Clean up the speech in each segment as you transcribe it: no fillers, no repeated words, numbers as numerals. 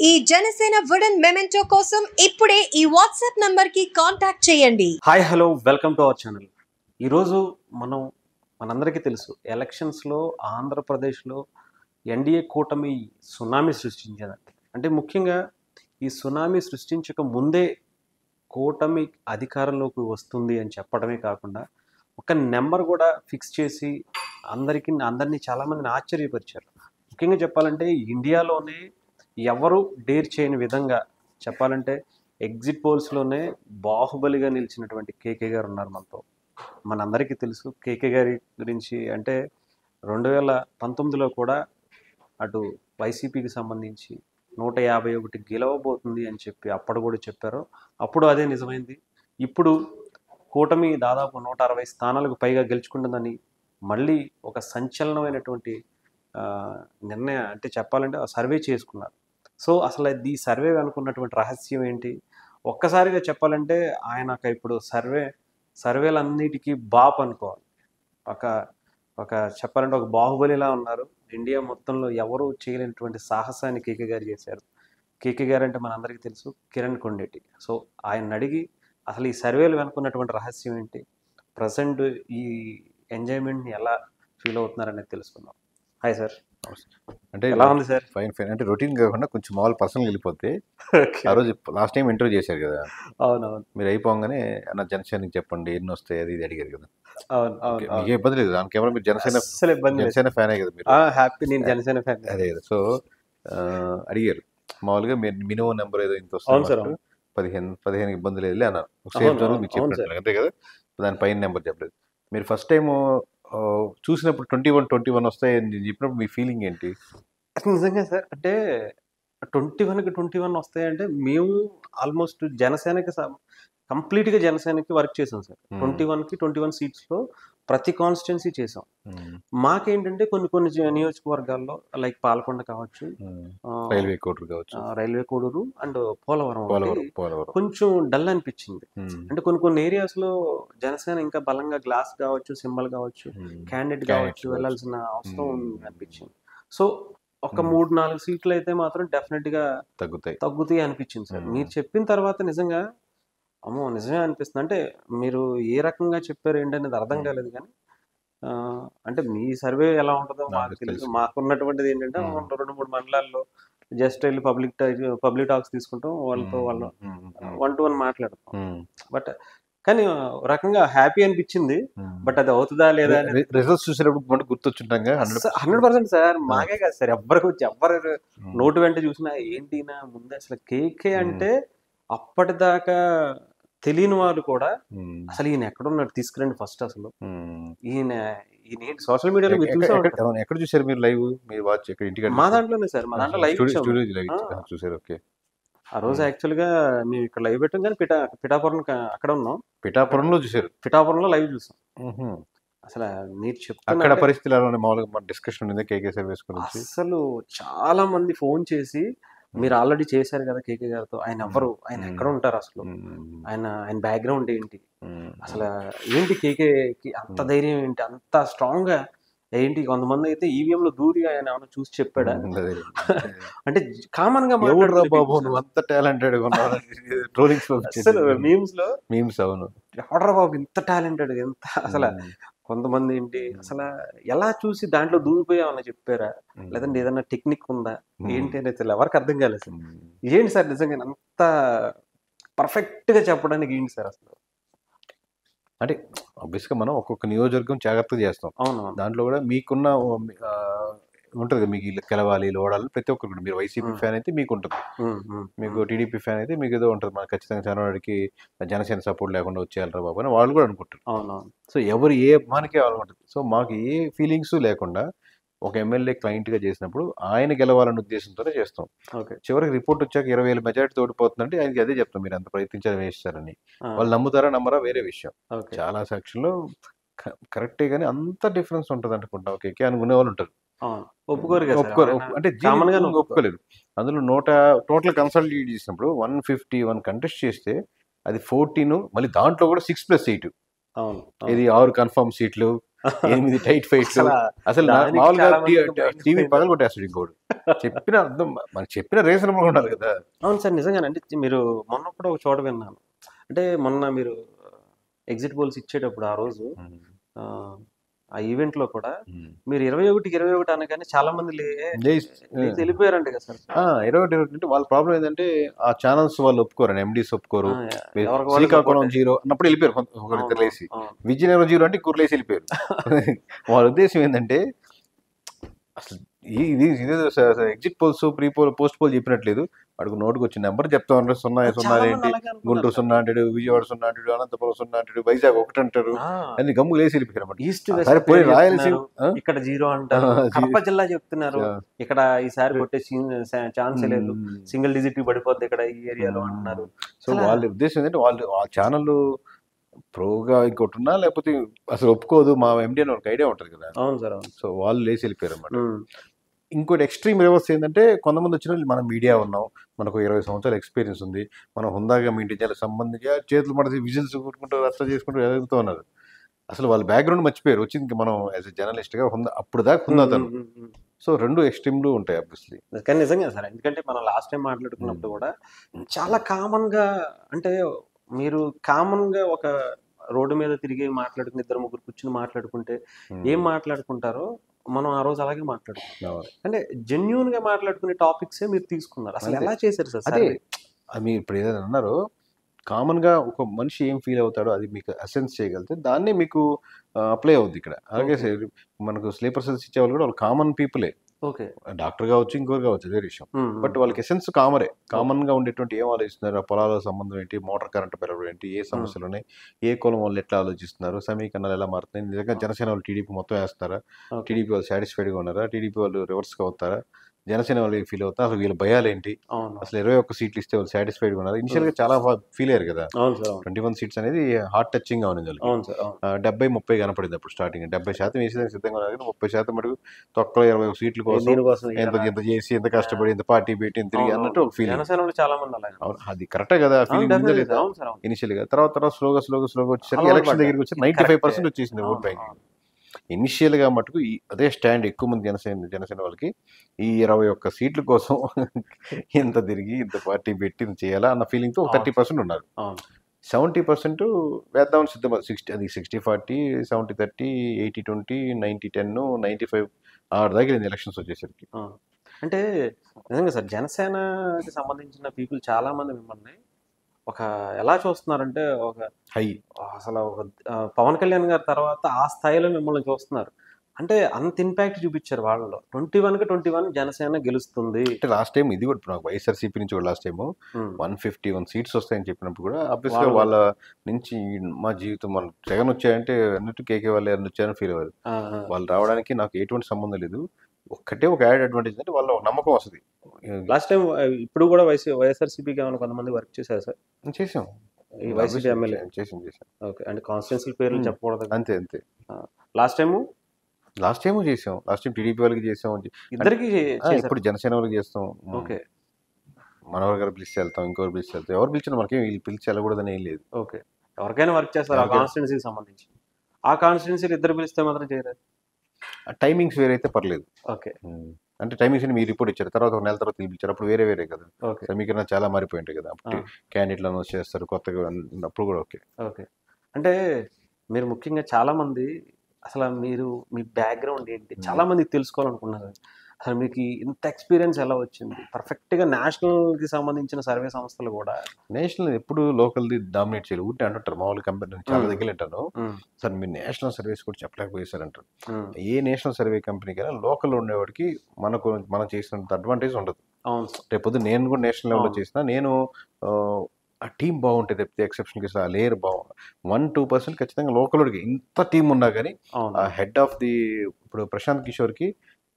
ఈ Janasena wooden memento కోసం ఇప్పుడే ఈ వాట్సాప్ నంబర్ కి కాంటాక్ట్ చేయండి. Hi hello welcome to our channel. ఈరోజు మనందరికీ తెలుసు ఎలక్షన్స్లో ఆంధ్రప్రదేశ్లో ఎన్డీఏ కూటమి సునామీ సృష్టించిందండి. అంటే ముఖ్యంగా ఈ సునామీ సృష్టించక ముందే కూటమి అధికారంలోకి వస్తుంది అని చెప్పడమే కాకుండా ఒక నెంబర్ కూడా ఫిక్స్ చేసి అందరినీ చాలామందిని ఆశ్చర్యపరిచారు. ముఖ్యంగా చెప్పాలంటే ఇండియాలోనే ఎవరు డేర్ చేయని విధంగా చెప్పాలంటే ఎగ్జిట్ పోల్స్లోనే బాహుబలిగా నిలిచినటువంటి కేకే గారు ఉన్నారు మనతో. మనందరికీ తెలుసు కేకే గారి గురించి. అంటే 2019లో కూడా అటు వైసీపీకి సంబంధించి 151 గెలవబోతుంది అని చెప్పి అప్పుడు కూడా చెప్పారు. అప్పుడు అదే నిజమైంది. ఇప్పుడు కూటమి దాదాపు 160 స్థానాలకు పైగా గెలుచుకుంటుందని మళ్ళీ ఒక సంచలనమైనటువంటి నిర్ణయం అంటే చెప్పాలంటే సర్వే చేసుకున్నారు. సో అసలు ఈ సర్వే అనుకున్నటువంటి రహస్యం ఏంటి? ఒక్కసారిగా చెప్పాలంటే ఆయనకు ఇప్పుడు సర్వేలన్నిటికీ బాప్ అనుకోవాలి. ఒక చెప్పాలంటే ఒక బాహుబలిలా ఉన్నారు. ఇండియా మొత్తంలో ఎవరు చేయలేనటువంటి సాహసాన్ని కేకే గారు చేశారు. కేకే గారు అంటే మనందరికీ తెలుసు కిరణ్ కొండేటి. సో ఆయన అడిగి అసలు ఈ సర్వేలు వెనుకున్నటువంటి రహస్యం ఏంటి, ప్రజెంట్ ఈ ఎంజాయ్మెంట్ని ఎలా ఫీల్ అవుతున్నారనేది తెలుసుకుందాం. Hi sir. అంటే ఎలా ఉంది సార్? ఫైన్ అంటే రొటీన్ కాకుండా కొంచెం మామూలు పర్సనల్ వెళ్ళిపోతే ఆ రోజు లాస్ట్ టైం ఇంటర్వ్యూ చేశారు కదా. అవునవును. మీరు అయిపోగానే అన్న జనసేనకి చెప్పండి ఎన్ని వస్తాయి అది ఇది అడిగారు కదా. అవును. మీకు ఇబ్బంది లేదు దానికి ఎవరు? మీరు జనసేన ఫ్యానే కదా మీరు? హ్యాపీ, నేను జనసేన ఫ్యాన్. అదే కదా. సో అడిగారు మామూలుగా మీరు మినిమం నెంబర్ ఏదో ఇంత వస్తుంది, 15 ఇబ్బంది లేదు అన్నారు. సేఫ్ జోన్ మీకు చెప్పినట్టు అంతే కదా. దాని పైన నెంబర్ చెప్పలేదు. మీరు ఫస్ట్ టైం చూసినప్పుడు 21 వస్తాయి చెప్పినప్పుడు మీ ఫీలింగ్ ఏంటి? నిజంగా సార్ అంటే 21 వస్తాయంటే మేము ఆల్మోస్ట్ జనసేనకి కంప్లీట్గా జనసేనకి వర్క్ చేసాం సార్. 21 సీట్స్లో ప్రతి కాన్స్టిట్యున్సీ చేసాం. మాకేంటంటే కొన్ని నియోజకవర్గాల్లో లైక్ పాలకొండ కావచ్చు, రైల్వే కోడూరు అండ్ పోలవరం కొంచెం డల్ అనిపించింది. అంటే కొన్ని ఏరియాస్లో జనసేన ఇంకా బలంగా గ్లాస్ కావచ్చు, సింబల్ కావచ్చు, క్యాండిడేట్ కావచ్చు వెళ్ళాల్సిన అవసరం అనిపించింది. సో ఒక 3-4 సీట్లు అయితే మాత్రం డెఫినెట్గా తగ్గుతాయి అనిపించింది సార్. మీరు చెప్పిన తర్వాత నిజంగా అమ్మో నిజమే అనిపిస్తుంది. అంటే మీరు ఏ రకంగా చెప్పారు ఏంటనేది అర్థం కాలేదు. కానీ అంటే మీ సర్వే ఎలా ఉంటుందో మాకు తెలియదు. మాకున్నటువంటిది ఏంటంటే 2-3 మండలాల్లో జస్ట్ వెళ్ళి పబ్లిక్ టాక్స్ తీసుకుంటాం, వాళ్ళతో 1-to-1 మాట్లాడతాం. బట్ కానీ రకంగా హ్యాపీ అనిపించింది. బట్ అది అవుతుందా లేదా రిజల్ట్స్ చూసినప్పుడు గుర్తొచ్చుంటాం 100% సార్. మాకే కాదు సార్, ఎవరు నోటు వెంట చూసినా ఏంటినా ముందే అసలు కేకే అంటే అప్పటిదాకా తెలియని వాళ్ళు కూడా అసలు ఈయన ఎక్కడున్నాడు తీసుకురండి ఫస్ట్. అసలు ఈయన సోషల్ మీడియాలో ఎక్కడ చూసారు మీరు లైవ్? మీరు వాచ్ ఇంటికి? మా దాంట్లోనే సార్, మా దాంట్లో లైవ్ చూసారు. ఓకే. ఆ రోజు యాక్చువల్గా మేము ఇక్కడ లైవ్ పెట్టాం కానీ పిఠాపురం అక్కడ ఉన్నాం. పిఠాపురంలో చూసారు? పిఠాపురంలో లైవ్ చూసాం. అసలు మీరు చెప్తారు పరిస్థితులు మామూలుగా డిస్కషన్ ఉంది కేకే సర్వీస్ గురించి. అసలు చాలా మంది ఫోన్ చేసి మీరు ఆల్రెడీ చేశారు కదా కేకే గారితో, ఆయన ఎవరు, ఆయన ఎక్కడ ఉంటారు, అసలు ఆయన బ్యాక్గ్రౌండ్ ఏంటి, అసలు ఏంటి కేకేకి అంత ధైర్యం ఏంటి, అంత స్ట్రాంగ్ గా ఏంటి. కొంతమంది అయితే ఈవీఎం లో దూరి ఆయన ఏమైనా చూసి చెప్పాడా అంటే కామన్ గా అంత టాలెంటెడ్ మీమ్స్. అవును, ఎవడ్రా బాబు ఇంత టాలెంటెడ్, ఎంత అసలు. కొంతమంది ఏంటి అసలు ఎలా చూసి దాంట్లో దూరిపోయామని చెప్పారా, లేదంటే ఏదన్నా టెక్నిక్ ఉందా ఏంటి అనేది తెలియదు, ఎవరికి అర్థం కాలేదు సార్. ఏంటి సార్ నిజంగా అంత పర్ఫెక్ట్ గా చెప్పడానికి ఏంటి సార్ అసలు? అంటే ఆబ్వియస్గా మనం ఒక్కొక్క నియోజకవర్గం జాగ్రత్తగా చేస్తాం. అవును, దాంట్లో కూడా మీకున్న ఉంటుంది, మీకు గెలవాలి ఓడాలి ప్రతి ఒక్కరు. మీరు వైసీపీ ఫ్యాన్ అయితే మీకు ఉంటుంది, మీకు టీడీపీ ఫ్యాన్ అయితే మీకు ఏదో ఉంటుంది. మనకు ఖచ్చితంగా చంద్రబాబుకి జనసేన సపోర్ట్ లేకుండా వచ్చేయాలరా బాబు అని వాళ్ళు కూడా అనుకుంటారు. సో ఎవరు ఏ అభిమానికే అనుకుంటుంది. సో మాకు ఏ ఫీలింగ్స్ లేకుండా ఒక ఎమ్మెల్యే క్లయింట్గా చేసినప్పుడు ఆయన గెలవాలన్న ఉద్దేశంతోనే చేస్తాం. చివరికి రిపోర్ట్ వచ్చాక 20,000 మెజారిటీ తోడిపోతుందంటే ఆయనకి అదే చెప్తాం, మీరు అంత ప్రయత్నించాలని వేస్తారని. వాళ్ళు నమ్ముతారా నమ్మరా వేరే విషయం. చాలా సెక్షన్లో కరెక్టే కానీ అంత డిఫరెన్స్ ఉంటుంది అనుకుంటా. ఓకే అనుకునే వాళ్ళు ఉంటారు, ఒప్పుకోరు. అంటే ఒప్పుకోలేరు. అందులో టోటల్ కన్సల్టేట్ చేసినప్పుడు 151 కంటెస్ట్ చేస్తే అది 14, మళ్ళీ దాంట్లో కూడా 6+8 అవును ఇది 6 కన్ఫర్మ్ సీట్లు, 8 టైట్ ఫైట్లు. అసలు దానికి మామూలుగా చాలా మందికి mind టీవీ పోయింది. పగల కొట్టేస్తాడు ఇంకోడు. చెప్పిన అర్థం మనకి చెప్పిన రీజనబుల్ ఉండాలి కదా. అవును సార్, నిజంగానే. అంటే మీరు మొన్న కూడా ఒక చోట విన్నాను. అంటే మొన్న మీరు ఎగ్జిట్ పోల్స్ ఇచ్చేటప్పుడు ఆ రోజు ఆ, ఆ ఈవెంట్ లో కూడా మీరు 21 అనగానే చాలా మంది లేచి వెళ్ళిపోయారంట కదా సార్. 21 అంటే వాళ్ళ ప్రాబ్లం ఏంటంటే ఆ ఛానల్స్ వాళ్ళు ఒప్పుకోరు, ఎండీస్ ఒప్పుకోరు. ఎవరికి వాళ్ళు శ్రీకాకుళం support. 0 అన్నప్పుడు వెళ్ళిపోయారు ఒకరిద్దరు అవును, లేసి. అవును. విజయనగరం 0 అంటే ఇంకొకరు లేసి వెళ్ళిపోయారు. వాళ్ళ ఉద్దేశం ఏంటంటే అసలు ఇది ఇదేదో ఎగ్జిట్ పోల్స్ పోస్ట్ పోల్ చెప్పినట్లేదు. వాడికి నోటుకు వచ్చిన నెంబర్ చెప్తా ఉన్నారు. 0 0 చాలా మంది ఏంటి, అలాగే అనుకున్నారు గుంటూరు సార్. 0 అంటాడు, విజయవాడ 0 అంటాడు, అనంతపురం 0 అంటాడు, వైజాగ్ 1 అంటారు. ఆ, అన్ని గమ్ము లేసి వెళ్ళిపోయారు అన్నమాట. ఈస్ట్ సరే వెస్ట్ పోయి పేరు రాయలసీమ చెప్తున్నారు, ఇక్కడ 0 అంటారు. కడప జిల్లా చెప్తున్నారు, ఆ. ఇక్కడ ఈసారి కొట్టే ఛాన్స్ లేదు, సింగిల్ డిజిట్ పడిపోద్ది ఇక్కడ ఈ ఏరియాలో అంటున్నారు. సో వాళ్ళ ఉద్దేశం ఏంటంటే వాళ్ళు ఆ ఛానల్ ప్రోగా ఇంకోటి ఉన్నా లేకపోతే అసలు ఒప్పుకోదు మా ఎండి అని వాళ్ళకి ఐడియా ఉంటుంది కదా. అవును సార్, అవును. సో వాళ్ళు లేచి వెళ్ళిపోయారు అన్నమాట. ఉమ్, ఇంకోటి ఎక్స్ట్రీమ్ రివర్స్ ఏంటంటే కొంతమంది వచ్చిన వాళ్ళు మనం మీడియా ఉన్నాం, మనకు 20 సంవత్సరాల ఎక్స్పీరియన్స్ ఉంది, మనం హుందాగా మెయింటైన్ చేయాలి, సంబంధించి చేతులు మడిచి విజిల్స్ కొట్టుకుంటూ రచ్చ చేసుకుంటూ ఎదుగుతూ ఉన్నారు. అసలు వాళ్ళ బ్యాక్గ్రౌండ్ మర్చిపోయారు. వచ్చింది ఇంకా మనం యాజ్ ఎ జర్నలిస్ట్గా హుందా అప్పుడు దాకా హుందాతను. సో 2 ఎక్స్ట్రీమ్లు ఉంటాయి ఆబ్వియస్లీ. కానీ నిజంగా సార్, ఎందుకంటే మనం లాస్ట్ టైం మాట్లాడుకున్నప్పుడు కూడా చాలా కామన్ గా, అంటే మీరు కామన్ గా ఒక రోడ్డు మీద తిరిగి మాట్లాడుకుని 2-3 కూర్చుని మాట్లాడుకుంటే ఏం మాట్లాడుకుంటారో మనం ఆ రోజు అలాగే మాట్లాడుకుంటాం. అంటే జెన్యున్ గా మాట్లాడుకునే టాపిక్సే మీరు తీసుకున్నారు. అసలు ఎలా చేశారు సార్? అదే అది మీరు ఇప్పుడు ఏదైనా అన్నారో కామన్గా ఒక మనిషి ఏం ఫీల్ అవుతాడో అది మీకు అసెన్స్ చేయగలిగితే దాన్ని మీకు అప్లై అవుద్ది ఇక్కడ. అలాగే మనకు స్లీపర్ సెల్స్ ఇచ్చేవాళ్ళు కూడా వాళ్ళు కామన్ పీపులే. ఓకే, డాక్టర్ కావచ్చు, ఇంకోరు కావచ్చు, అదే విషయం. బట్ వాళ్ళకి ఎసెన్స్ కామన్ గా ఉండేటువంటి ఏం ఆలోచిస్తున్నారు, ఆ పొలాల సంబంధం ఏంటి, మోటార్ కరెంట్ పెరగడం ఏంటి, ఏ సమస్యలు ఉన్నాయి, ఏ కులం వాళ్ళు ఎట్లా ఆలోచిస్తున్నారు, సమీకరణాలు ఎలా మారుతున్నాయి, నిజంగా జనసేన వాళ్ళు టీడీపీ మొత్తం వేస్తారా, టీడీపీ వాళ్ళు సాటిస్ఫైడ్గా ఉన్నారా, టీడీపీ వాళ్ళు రివర్స్గా అవుతారా, జనసేన వాళ్ళు ఫీల్ అవుతారు, అసలు వీళ్ళ భయాలు ఏంటి, అసలు 21 సీట్లు ఇస్తే వాళ్ళు సాటిస్ఫైడ్గా ఉన్నారు. ఇనిషియల్ గా చాలా ఫీల్ అయ్యారు కదా. 21 సీట్స్ అనేది హార్ట్ టచింగ్ గా ఉంది వాళ్ళకి. 70-30 కనపడింది అప్పుడు స్టార్టింగ్. 70% వేసేదానికి సిద్ధంగా ఉన్నారు, 30% మటుకు తొక్కలో 20 సీట్ల కోసం ఎంత చేసి ఎంత కష్టపడి ఎంత పార్టీ పెట్టి ఎంత తిరిగి అన్నట్టు ఒక ఫీలింగ్. అది కరెక్టే కదా, ఫీలింగ్ లేదా ఇనిషియల్ గా. తర్వాత స్లోగా వచ్చేసరికి ఎలక్షన్ దగ్గరికి వచ్చి 95% వచ్చేసింది ఓట్ బ్యాంక్. ఇనిషియల్ గా మటుకు అదే స్టాండ్ ఎక్కువ మంది జనసేన వాళ్ళకి ఈ 21 సీట్ల కోసం ఎంత తిరిగి ఇంత పార్టీ పెట్టి చేయాలా అన్న ఫీలింగ్ తో 30% ఉన్నారు. 70% వేద్దామని సిద్ధం. 60-40, 70-30, 80-20, 90-10, 95 ఆరు దగ్గర ఎలక్షన్స్ వచ్చేసరికి. అంటే నిజంగా సార్, జనసేనకి సంబంధించిన పీపుల్ చాలా మంది మిమ్మల్ని ఒక ఎలా చూస్తున్నారంటే ఒక హై, అసలు ఒక పవన్ కళ్యాణ్ గారి తర్వాత ఆ స్థాయిలో మిమ్మల్ని చూస్తున్నారు. అంటే అంత ఇంపాక్ట్ చూపించారు వాళ్ళలో. 21 జనసేన గెలుస్తుంది. అంటే లాస్ట్ టైం ఇది కూడా నాకు వైఎస్ఆర్సీపీ నుంచి కూడా లాస్ట్ టైం 151 సీట్స్ వస్తాయని చెప్పినప్పుడు కూడా ఆబ్వియస్ గా వాళ్ళ నుంచి మా జీవితం మన జగన్ వచ్చాయంటే అన్నట్టు కేకే వాళ్ళు అన్ని వచ్చారని ఫీల్ అవ్వాలి. వాళ్ళు రావడానికి నాకు ఎటువంటి సంబంధం లేదు. ఒక్కటే ఒక యాడ్ అడ్వాంటేజ్ అంటే వాళ్ళ నమ్మకం వస్తుంది. లాస్ట్ టైం ఇప్పుడు కూడా వైఎస్ఆర్సీపీకి ఏమైనా కొంతమంది వర్క్ చేశారు సార్? చేసాం, ఈ వైసీపీ ఎమ్మెల్యే చేసాం. ఓకే, అంటే కాన్స్టిట్యున్సీ పేర్లు చెప్పకూడదు. అంతే. లాస్ట్ టైం చేసాం. లాస్ట్ టైం టీడీపీ వాళ్ళకి చేసాం, ఇద్దరికి. ఇప్పుడు జనసేన వాళ్ళకి చేస్తాం. ఓకే, మనవర్ గారు పిలిచి వెళ్తాం, ఇంకొకరు పిలిచి వెళ్తాం. ఎవరు పిలిచినా మనకి వీళ్ళు పిలిచి వెళ్ళకూడదని ఏం లేదు. ఓకే, ఎవరికైనా వర్క్ చేస్తారు ఆ కాన్స్టిట్యున్సీకి సంబంధించి. ఆ కాన్స్టిట్యున్సీలు ఇద్దరు పిలిస్తే మాత్రం చేయరు. టైమింగ్స్ వేరైతే పర్లేదు. ఓకే, అంటే టైమింగ్స్ మీరు రిపోర్ట్ ఇచ్చారు, తర్వాత ఒక నెల తర్వాత పిలిపించారు, అప్పుడు వేరే కదా. సమీకరణ చాలా మారిపోయి ఉంటాయి కదా. అప్పుడు క్యాండిడేట్లు అనౌన్స్ చేస్తారు కొత్తగా, అప్పుడు కూడా ఓకే. అంటే మీరు ముఖ్యంగా చాలా మంది అసలు మీ బ్యాక్గ్రౌండ్ ఏంటి చాలా మందికి తెలుసుకోవాలనుకున్నారు. అసలు మీకు ఇంత ఎక్స్పీరియన్స్ ఎలా వచ్చింది? పర్ఫెక్ట్గా నేషనల్కి సంబంధించిన సర్వే సంస్థలు కూడా నేషనల్ ఎప్పుడు లోకల్ది డామినేట్ చేయాలి ఊరిని అంటుంటారు. మామూలు కంపెనీ చాలా దగ్గర వింటాను, సార్ మీరు నేషనల్ సర్వీస్ కూడా చెప్పలేకపోయేసారు అంటారు. ఏ నేషనల్ సర్వే కంపెనీకైనా లోకల్ ఉండేవాడికి మనం చేసినంత అడ్వాంటేజ్ ఉండదు. రేపొద్దు నేను కూడా నేషనల్ లెవెల్లో చేసిన నేను ఆ టీం బాగుంటుంది తప్పితే ఎక్సెప్షన్ కేసు ఆ లేయర్ బాగుంది. 1-2% ఖచ్చితంగా లోకల్కి ఇంత టీం ఉన్నా కానీ ఆ హెడ్ ఆఫ్ ది ఇప్పుడు ప్రశాంత్ కిషోర్కి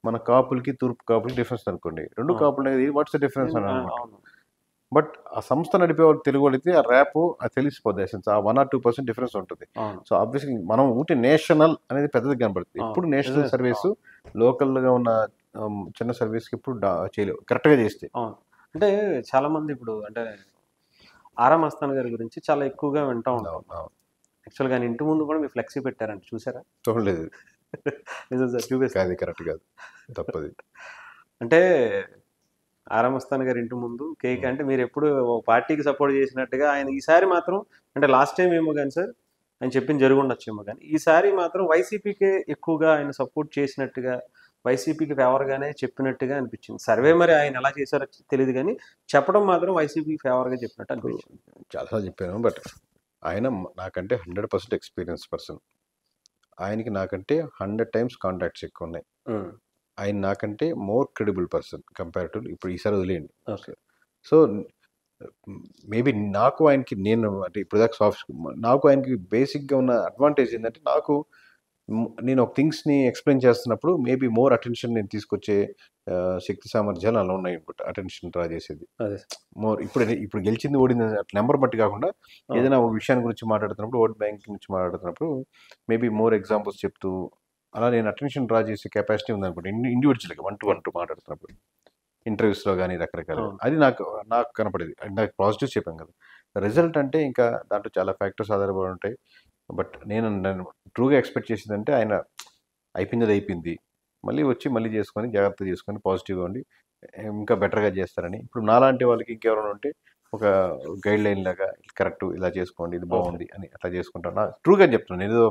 మన కాపులకి తూర్పు కాపులకి డిఫరెన్స్ అనుకోండి, 2 కాపులు అనేది వాట్స్ డిఫరెన్స్ అని అనమాట. బట్ ఆ సంస్థ నడిపే వాళ్ళు తెలుగు వాళ్ళైతే ఆ ర్యాప్ అది తెలిసిపోద్ది ఎసెన్స్, ఆ 1-2% డిఫరెన్స్ ఉంటుంది. సో ఆబ్వియస్లీ మనం ఊటి నేషనల్ అనేది పెద్దది కనబడుతుంది. ఇప్పుడు నేషనల్ సర్వీసు లోకల్గా ఉన్న చిన్న సర్వీస్కి ఇప్పుడు చేయలేవు కరెక్ట్గా చేస్తే. అంటే చాలా మంది ఇప్పుడు అంటే ఆరా మస్తాన్ గారి గురించి చాలా ఎక్కువగా వింటా ఉంటాం. యాక్చువల్గా ఆయన ఇంటి ముందు కూడా మీ ఫ్లెక్సీ పెట్టారంట, చూసారా? చూడలేదు. నిజం సార్, చూపిస్తారు. అది కరెక్ట్ కాదు, తప్పది. అంటే ఆరామస్థాన్ గారి ఇంటి ముందు కేక్ అంటే మీరు ఎప్పుడు ఒక పార్టీకి సపోర్ట్ చేసినట్టుగా ఆయన ఈసారి మాత్రం, అంటే లాస్ట్ టైం ఏమో కానీ సార్ ఆయన చెప్పింది జరిగి ఉండొచ్చేమో కానీ, ఈసారి మాత్రం వైసీపీకే ఎక్కువగా ఆయన సపోర్ట్ చేసినట్టుగా, వైసీపీకి ఫేవర్గానే చెప్పినట్టుగా అనిపించింది. సర్వే మరి ఆయన ఎలా చేశారో తెలియదు కానీ చెప్పడం మాత్రం వైసీపీకి ఫేవర్గా చెప్పినట్టు అనిపించింది. చాలాసార్లు చెప్పాను, బట్ ఆయన నాకంటే 100% ఎక్స్పీరియన్స్ పర్సన్. ఆయనకి నాకంటే 100 times కాంటాక్ట్స్ ఎక్కువ ఉన్నాయి. ఆయన నాకంటే more credible person compare to ఇప్పుడు ఈసారి వదిలేయండి. ఓకే. సో మేబీ నాకు ఆయనకి, నేను అంటే ఇప్పుడు దాకా నాకు ఆయనకి బేసిక్గా ఉన్న అడ్వాంటేజ్ ఏంటంటే, నేను ఒక థింగ్స్ని ఎక్స్ప్లెయిన్ చేస్తున్నప్పుడు మేబీ మోర్ అటెన్షన్ నేను తీసుకొచ్చే శక్తి సామర్థ్యాలు అలా ఉన్నాయి అనుకుంటా. అటెన్షన్ డ్రా చేసేది అదే మోర్. ఇప్పుడు గెలిచింది ఓడింది అట్లా నెంబర్ బట్టి కాకుండా, ఏదైనా ఒక విషయాన్ని గురించి మాట్లాడుతున్నప్పుడు, ఓట్ బ్యాంక్ గురించి మాట్లాడుతున్నప్పుడు మేబీ మోర్ ఎగ్జాంపుల్స్ చెప్తూ అలా నేను అటెన్షన్ డ్రా చేసే కెపాసిటీ ఉందనుకోండి, ఇండివిజువల్గా 1-to-1 మాట్లాడుతున్నప్పుడు, ఇంటర్వ్యూస్లో కానీ రకరకాల. అది నాకు కనపడేది. నాకు పాజిటివ్ చెప్పాను కదా. రిజల్ట్ అంటే ఇంకా దాంట్లో చాలా ఫ్యాక్టర్స్ ఆధారపడి ఉంటాయి. బట్ నేను ట్రూగా ఎక్స్పెక్ట్ చేసిందంటే, ఆయన అయిపోయింది, మళ్ళీ చేసుకొని జాగ్రత్త చేసుకొని పాజిటివ్గా ఉండి ఇంకా బెటర్గా చేస్తారని. ఇప్పుడు నాలాంటి వాళ్ళకి ఇంకెవరైనా ఉంటే ఒక గైడ్ లైన్ లాగా కరెక్ట్ ఇలా చేసుకోండి, ఇది బాగుంది అని అట్లా చేసుకుంటాను. నా ట్రూగా చెప్తున్నాను, నేను ఏదో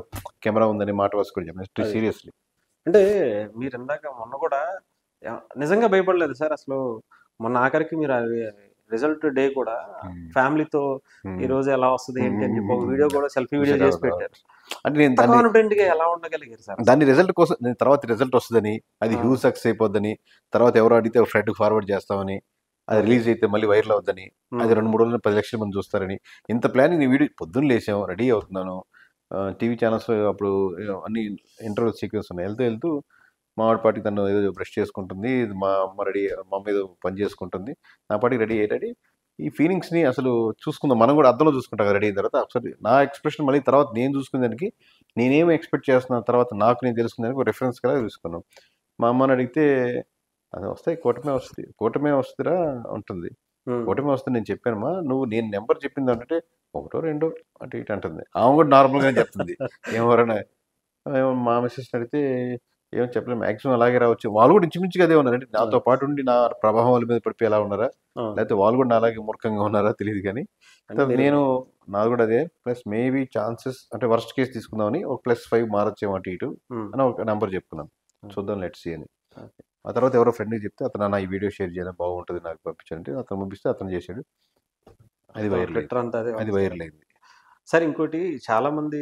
కెమెరా ఉందని మాట వస్తు కూడా చెప్పాను, సీరియస్లీ. అంటే మీరు ఇందాక మొన్న కూడా నిజంగా భయపడలేదు సార్ అసలు? మొన్న ఆఖరికి మీరు రిజల్ట్ డే కూడా ఫ్యామిలీతో ఈ రోజు ఎలా వస్తుంది ఏంటి అని చెప్పి ఒక వీడియో కూడా, సెల్ఫీ వీడియో చేసి పెట్టారు. అంటే నేను కాన్ఫిడెంట్ గా ఎలా ఉండగలిగారు సార్? దాని రిజల్ట్ కోసం, నేను తర్వాత రిజల్ట్ వస్తుందని, అది హ్యూజ్ సక్సెస్ అయిపోద్దని, తర్వాత ఎవరో అడిగితే ఫ్రెండ్ ఫార్వర్డ్ చేస్తామని, అది రిలీజ్ అయితే మళ్ళీ వైరల్ అవుద్దని, అది 2-3 రోజుల్లో 10 లక్షల మంది చూస్తారని, ఇంత ప్లానింగ్. వీడియో పొద్దున్న లేసాం, రెడీ అవుతున్నాను, టీవీ ఛానల్స్ అప్పుడు అన్ని ఇంటర్వ్యూ సీక్వెన్స్ ఉన్నాయి. వెళ్తూ మా వాడి పాటికి తను ఏదో బ్రష్ చేసుకుంటుంది, మా అమ్మ ఏదో పని చేసుకుంటుంది, నా పాటికి రెడీ. ఈ ఫీలింగ్స్ని అసలు చూసుకుందాం, మనం కూడా అద్దంలో చూసుకుంటాం కదా రెడీ అయిన తర్వాత. ఒకసారి నా ఎక్స్ప్రెషన్ మళ్ళీ తర్వాత నేను చూసుకునే దానికి, నేనేమి ఎక్స్పెక్ట్ చేస్తున్నాను తర్వాత నాకు నేను తెలుసుకునే దానికి ఒక రెఫరెన్స్ కదా చూసుకున్నాం. మా అమ్మని అడిగితే, అది వస్తాయి, కూటమే వస్తుందిరా ఉంటుంది, కూటమే వస్తుంది. నేను చెప్పానమ్మా, నేను నెంబర్ చెప్పింది అంటే 1-2 అంటే ఇటు అంటుంది. ఆమె కూడా నార్మల్గానే చెప్తుంది. ఏమోరన్నా మా మిస్సెస్ అడిగితే ఏమో చెప్పలేదు, మ్యాక్సిమం అలాగే రావచ్చు. వాళ్ళు కూడా ఇంచుమించుగా అదే ఉన్నారంటే, నాతో పాటు ఉండి నా ప్రభావం వాళ్ళ మీద పడిపోయి ఎలా ఉన్నారా, లేకపోతే వాళ్ళు కూడా నా అలాగే మూర్ఖంగా ఉన్నారా తెలియదు. కానీ నాది కూడా అదే. ప్లస్ మేబీ ఛాన్సెస్ అంటే వర్స్ట్ కేసు తీసుకుందామని ఒక +5 మారచ్చేమో అటు ఇటు అని ఒక నెంబర్ చెప్పుకున్నాను. చూద్దాం, లెట్స్ సీ అని. ఆ తర్వాత ఎవరో ఫ్రెండ్కి చెప్తే, అతను నా ఈ వీడియో షేర్ చేయడం బాగుంటుంది నాకు పంపించంటే అతను పంపిస్తే అతను చేశాడు. అది వైరల్ అయింది. సార్ ఇంకోటి, చాలా మంది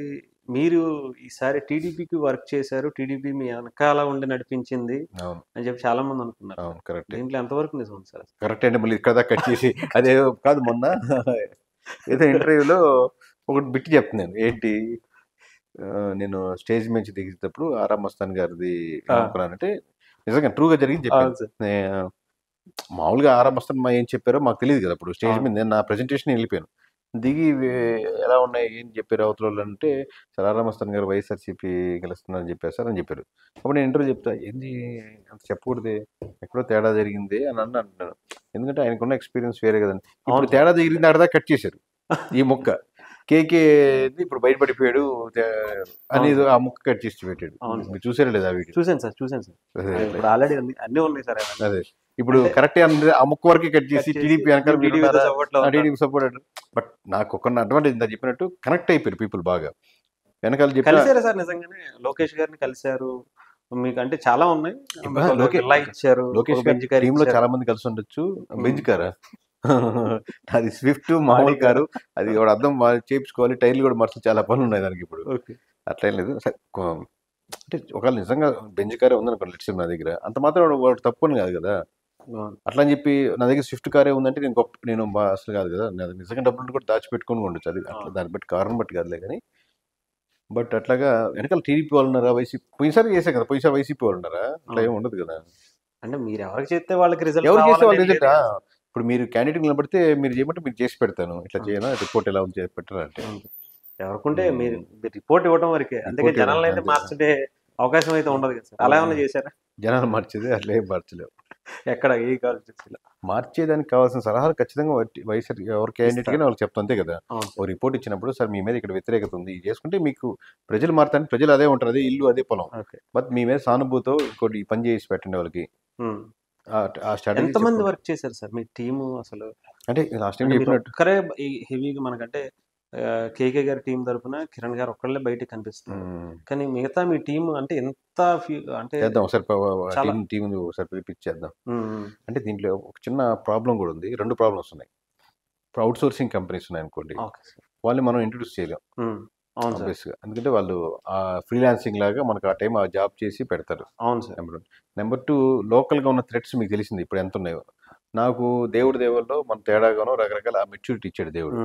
మీరు ఈసారి టీడీపీకి వర్క్ చేశారు, టీడీపీ మీ వెనకాల ఉండి నడిపించింది అని చెప్పి చాలా మంది అనుకున్నారు. అవును, కరెక్ట్. దీంట్లో ఎంతవరకు నిజం సార్? కరెక్ట్ అంటే మళ్ళీ ఇక్కడ దాకా కట్ చేసి అదే కాదు. మొన్న ఏదో ఇంటర్వ్యూలో ఒకటి బిట్టి చెప్తున్నాను. ఏంటి, నేను స్టేజ్ నుంచి దిగేటప్పుడు ఆరామస్థాన్ గారిది అనుకున్నానంటే, నిజంగా ట్రూగా జరిగింది చెప్పాను. మామూలుగా ఆరామస్థాన్ ఏం చెప్పారో మాకు తెలియదు కదా. అప్పుడు స్టేజ్ మీద నేను నా ప్రెజెంటేషన్ వెళ్ళిపోయాను. దిగి ఎలా ఉన్నాయి ఏం చెప్పారు అవతల అంటే, సార్ ఆరామస్థాన్ గారు వైఎస్ఆర్సీపీ గెలుస్తున్నారని చెప్పారు సార్ అని చెప్పారు. అప్పుడు నేను ఇంటర్వ్యూ చెప్తా, ఏంది అంత చెప్పకూడదే, ఎక్కడో తేడా జరిగింది అని అంటున్నాను. ఎందుకంటే ఆయనకున్న ఎక్స్పీరియన్స్ వేరే కదండి. ఇప్పుడు తేడా జరిగింది అక్కడ కట్ చేశారు ఈ ముక్క. కేకే ఇప్పుడు బయటపడిపోయాడు అనేది ఆ ముక్క కట్ చేసి పెట్టాడు. మీరు చూసారా లేదా ఆ వీడియో? చూసాను సార్. ఆల్రెడీ అన్నీ ఉన్నాయి సార్. అదే ఇప్పుడు కరెక్ట్ ఆ ముక్క వరకే కట్ చేసి టీడీపీ టీడీపీ సపోర్ట్. బట్ నాకు ఒక అడ్వాంటేజ్ ఇంత చెప్పినట్టు కనెక్ట్ అయిపోయారు పీపుల్ బాగా. వెనకాల కలిసారా సార్? నిజంగానే లోకేష్ గారిని కలిసారు మీకు? అంటే చాలా ఉన్నాయి. లోకేష్ టీంలో చాలా మంది కలిసి ఉండొచ్చు. బెంజ్ కారా అది స్విఫ్ట్ మామూలు కారు, అది కూడా అర్థం చేయించుకోవాలి, టైర్లు కూడా మార్చి చాలా పనులు ఉన్నాయి దానికి. ఇప్పుడు అట్లా ఏం లేదు. అంటే ఒకవేళ నిజంగా బెంజ్ కారే ఉందనుకోండి లెట్స్ నా దగ్గర, అంత మాత్రం వాడు తప్పు అని కాదు కదా. అట్లా అని చెప్పి నా దగ్గర స్విఫ్ట్ కారే ఉందంటే నేను అసలు కాదు కదా. నిజంగా డబ్బులు కూడా దాచిపెట్టుకొని ఉండొచ్చు. అది అట్లా దాన్ని బట్టి కారణం బట్టి కాదులే. కానీ బట్ అట్లాగా వెనకాల టీడీపీ వాళ్ళు ఉన్నారా, వైసీపీ పోయినసారి చేసే కదా, పోయినసారి వైసీపీ వాళ్ళు ఉన్నారా, అట్లా ఏమి ఉండదు కదా. అంటే మీరు ఎవరికి చేస్తే వాళ్ళకి రిజల్ట్, ఎవరు చేస్తే వాళ్ళు రిజల్ట్. ఇప్పుడు మీరు క్యాండిడేట్ నిలబడితే మీరు చేయమంటే మీరు చేసి పెడతాను, ఇట్లా చేయనా రిపోర్ట్ ఎలా ఉంది చేసి పెట్టారంటే. ఎవరుకుంటే మీరు రిపోర్ట్ ఇవ్వడం వరకే, అందుకే జనాలను అయితే మార్చడే అవకాశం అయితే ఉండదు కదా సార్. అలా ఏమైనా చేశారా? జనాలు మార్చేది అట్లా ఏం మార్చలేవు. ఎక్కడ ఏ కాన్స్టిట్యూన్సీలో? మార్చేదానికి కావాల్సిన సలహాలు ఖచ్చితంగా వైఎస్ఆర్ ఎవరి క్యాండిడేట్ కానీ వాళ్ళకి చెప్తా అంతే కదా. అవును ఓ సార్. రిపోర్ట్ ఇచ్చినప్పుడు సార్ మీ మీద ఇక్కడ వ్యతిరేకత ఉంది, ఇది చేసుకుంటే మీకు ప్రజలు మారుతారు. ప్రజలు అదే ఉంటారు, అదే ఇల్లు అదే పొలం. ఓకే. బట్ మీ మీద సానుభూతో ఇంకోటి ఈ పని చేసి పెట్టండి వాళ్ళకి. ఆ స్ట్రాటజీ ఎంతమంది వర్క్ చేశారు సార్ మీ టీము అసలు? అంటే లాస్ట్ టైం అంటే మీరు చెప్పినట్టు ఒక్కరే హెవీగా మనకంటే కేకే గారి టీం తరపున కిరణ్ గారు ఒక్కళ్ళే బయటకు కనిపిస్తున్నారు. కానీ మిగతా మీ టీం అంటే ఎంత అంటే చేద్దాం ఒకసారి చాలా టీం ఒకసారి పిలిపించేద్దాం. ఉమ్, అంటే దీంట్లో ఒక చిన్న ప్రాబ్లం కూడా ఉంది, 2 ప్రాబ్లమ్స్ ఉన్నాయి. ఇప్పుడు అవుట్ సోర్సింగ్ కంపెనీస్ ఉన్నాయి అనుకోండి, ఓకే సార్. వాళ్ళని మనం ఇంట్రొడ్యూస్ చేయలేం అవును సార్. ఆబ్వియస్గా. ఎందుకంటే వాళ్ళు ఆ ఫ్రీలాన్సింగ్ లాగా మనకు ఆ టైం ఆ జాబ్ చేసి పెడతారు. అవును సార్. నెంబర్ 1. నెంబర్ 2, లోకల్గా ఉన్న థ్రెట్స్ మీకు తెలిసింది ఇప్పుడు ఎంత ఉన్నాయో. నాకు దేవుడి దేవుల్లో మన తేడాగానో రకరకాల మెచ్యూరిటీ ఇచ్చాడు దేవుడు.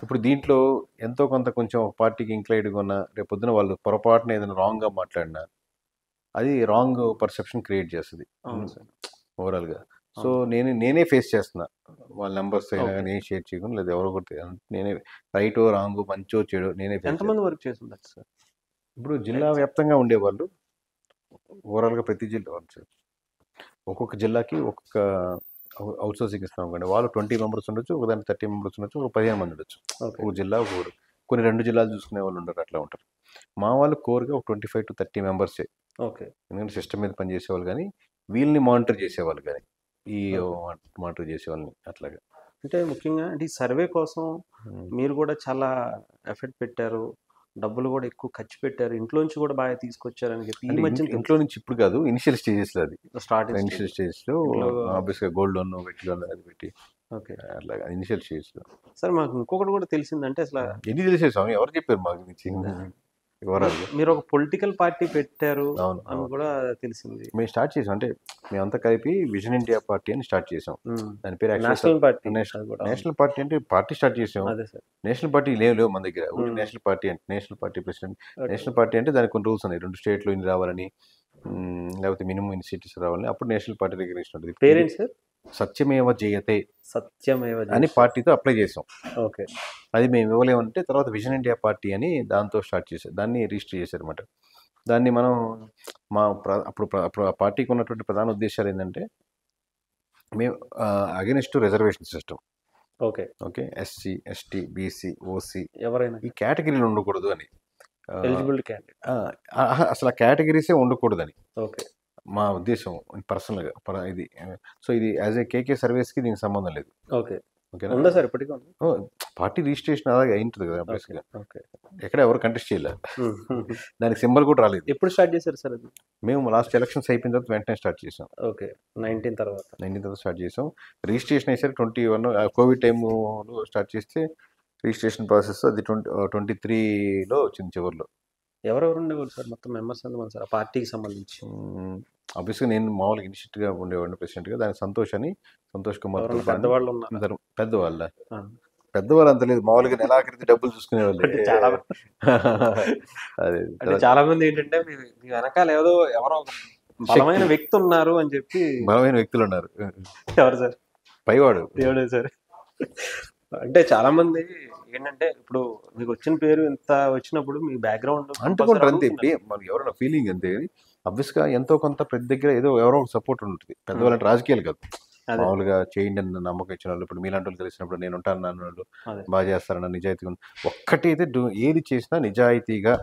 ఇప్పుడు దీంట్లో ఎంతో కొంత కొంచెం ఒక పార్టీకి ఇంక్లైడ్గా ఉన్న రేపు పొద్దున వాళ్ళు పొరపాటున ఏదైనా రాంగ్గా మాట్లాడినా అది రాంగ్ పర్సెప్షన్ క్రియేట్ చేస్తుంది అవును సార్. ఓవరాల్గా. సో నేనే ఫేస్ చేస్తున్నా. వాళ్ళ నెంబర్స్ అయినా ఓకే. కానీ నేను షేర్ చేయకుండా, లేదా ఎవరో ఒకటి నేనే రైటో రాంగో మంచో చెడో నేనే ఫేస్ చేస్తాను. ఎంతమంది వర్క్ చేస్తుంటారు సార్? ఇప్పుడు జిల్లా వ్యాప్తంగా ఉండేవాళ్ళు ఓవరాల్గా ప్రతి జిల్లా ఒక్కొక్క జిల్లాకి ఒక్కొక్క అవుట్ సోర్సింగ్ ఇస్తాం అనుకోండి, వాళ్ళు 20 మెంబర్స్ ఉండొచ్చు, ఒక దానికి 30 మెంబర్స్ ఉండొచ్చు, ఒక 15 మంది ఉండొచ్చు. ఓకే. ఒక జిల్లా ఒక ఊరు, కొన్ని 2 జిల్లాలు చూసుకునే వాళ్ళు ఉండరు, అట్లా ఉంటారు. మా వాళ్ళు కోర్గా ఒక 25 to 30 మెంబర్సే. ఓకే. ఎందుకంటే సిస్టమ్ మీద పనిచేసేవాళ్ళు కానీ, వీళ్ళని మానిటర్ చేసేవాళ్ళు కానీ, ఈ మానిటర్ చేసేవాళ్ళని అట్లాగా. అంటే ముఖ్యంగా అంటే ఈ సర్వే కోసం మీరు కూడా చాలా ఎఫర్ట్ పెట్టారు, డబ్బులు కూడా ఎక్కువ ఖర్చు పెట్టారు, ఇంట్లోంచి కూడా బాగా తీసుకొచ్చారని చెప్పి ఈ అంటే మధ్య ఇంట్లో నుంచి ఇప్పుడు కాదు, ఇనిషియల్ స్టేజెస్లో అది. స్టార్టింగ్ ఇనిషియల్ స్టేజెస్లో ఆబ్వియస్గా గోల్డ్ లోన్ వెట్టి లోన్ అది పెట్టి ఓకే. అట్లాగా ఇనిషియల్ స్టేజ్లో. సార్ మాకు ఇంకొకటి కూడా తెలిసిందంటే అసలు ఎన్ని తెలిసే స్వామి, ఎవరు చెప్పారు మాకు వివరాలు? మీరు ఒక పొలిటికల్ పార్టీ పెట్టారు అవును, అని కూడా తెలిసింది. మేము స్టార్ట్ చేసాం. అంటే మేమంతా కలిపి విజన్ ఇండియా పార్టీ అని స్టార్ట్ చేసాం. దాని పేరు నేషనల్ పార్టీ. నేషనల్ పార్టీ అంటే పార్టీ స్టార్ట్ చేసాం. అదే సార్. నేషనల్ పార్టీ లేవు మన దగ్గర. నేషనల్ పార్టీ అంటే national party president. National party అంటే దానికి కొన్ని రూల్స్ ఉన్నాయి, 2 స్టేట్లో ఇన్ని రావాలని, లేకపోతే మినిమం ఇన్ని సీట్స్ రావాలని. అప్పుడు నేషనల్ పార్టీ రికగ్నిషన్ ఉంటుంది. Parents sir? సత్యమేవ జయతే సత్యమేవ అని పార్టీతో అప్లై చేసాం. ఓకే. అది మేము ఇవ్వలేమంటే తర్వాత విజన్ ఇండియా పార్టీ అని దాంతో స్టార్ట్ చేశారు, దాన్ని రిజిస్టర్ చేశారన్నమాట. దాన్ని మనం అప్పుడు ఆ పార్టీకి ఉన్నటువంటి ప్రధాన ఉద్దేశాలు ఏంటంటే, మేము against reservation system. Okay. Okay, SC, ST, BC, OC ఎవరైనా ఈ కేటగిరీలు ఉండకూడదు అని. Eligible candidate. అసలు ఆ కేటగిరీసే ఉండకూడదని ఓకే. మా ఉద్దేశం పర్సనల్గా. ఇది సో ఇది యాజ్ ఏ కేకే సర్వీస్కి దీనికి సంబంధం లేదు. ఓకే. ఓకేనా? ఉందా సార్ ఇప్పటికీ? పార్టీ రిజిస్ట్రేషన్ అలాగే అయింటుంది కదా బేసిక్గా. ఓకే. ఎక్కడ ఎవరు కంటెస్ట్ చేయలేదు, దానికి సింబల్ కూడా రాలేదు. ఎప్పుడు స్టార్ట్ చేశారు సార్ అది? మేము లాస్ట్ ఎలక్షన్స్ అయిపోయిన తర్వాత వెంటనే స్టార్ట్ చేసాం. ఓకే. 19 తర్వాత. 19 తర్వాత స్టార్ట్ చేసాం. రిజిస్ట్రేషన్ అయ్యేసరికి 21 కోవిడ్ టైంలో స్టార్ట్ చేస్తే రిజిస్ట్రేషన్ ప్రాసెస్ అది 23లో వచ్చింది చివరిలో. ఎవరెవరు ఉండేవాళ్ళు సార్ మొత్తం మెంబర్స్ ఎంతమంది సార్ ఆ పార్టీకి సంబంధించి? ఆబ్వియస్గా నేను మామూలుగా ఇనిషియేట్గా ఉండేవాడిని ప్రెసిడెంట్గా. దానికి సంతోష్ కుమార్ ఎవరైనా పెద్దవాళ్ళు ఉన్నారు? పెద్దవాళ్ళ పెద్దవాళ్ళు అంత లేదు, మామూలుగా నెలాఖరికి డబ్బులు చూసుకునేవాళ్ళు. చాలా అదే అంటే చాలా మంది ఏంటంటే మీ వెనకాల ఎవరో బలమైన వ్యక్తి ఉన్నారు అని చెప్పి. బలమైన వ్యక్తులు ఉన్నారు. ఎవరు సార్? పైవాడు దేవుడే సార్. అంటే చాలా మంది ఏంటంటే ఇప్పుడు మీకు వచ్చిన పేరు ఇంత వచ్చినప్పుడు మీ బ్యాక్గ్రౌండ్ అంటుకుంటారు అంతే. ఇప్పుడు మనకి ఎవరైనా ఫీలింగ్ అంతే. ఆబ్వియస్గా ఎంతో కొంత ప్రతి దగ్గర ఎవరో ఒక సపోర్ట్ ఉంటుంది. పెద్దవాళ్ళంటే రాజకీయాలు కాదు, మామూలుగా చేయండి అని నమ్మకం ఇచ్చిన వాళ్ళు, ఇప్పుడు మీలాంటి వాళ్ళు కలిసినప్పుడు నేను ఉంటాను అన్న వాళ్ళు, బాగా చేస్తారన్న నిజాయితీగా ఒక్కటైతే ఏది చేసినా నిజాయితీగా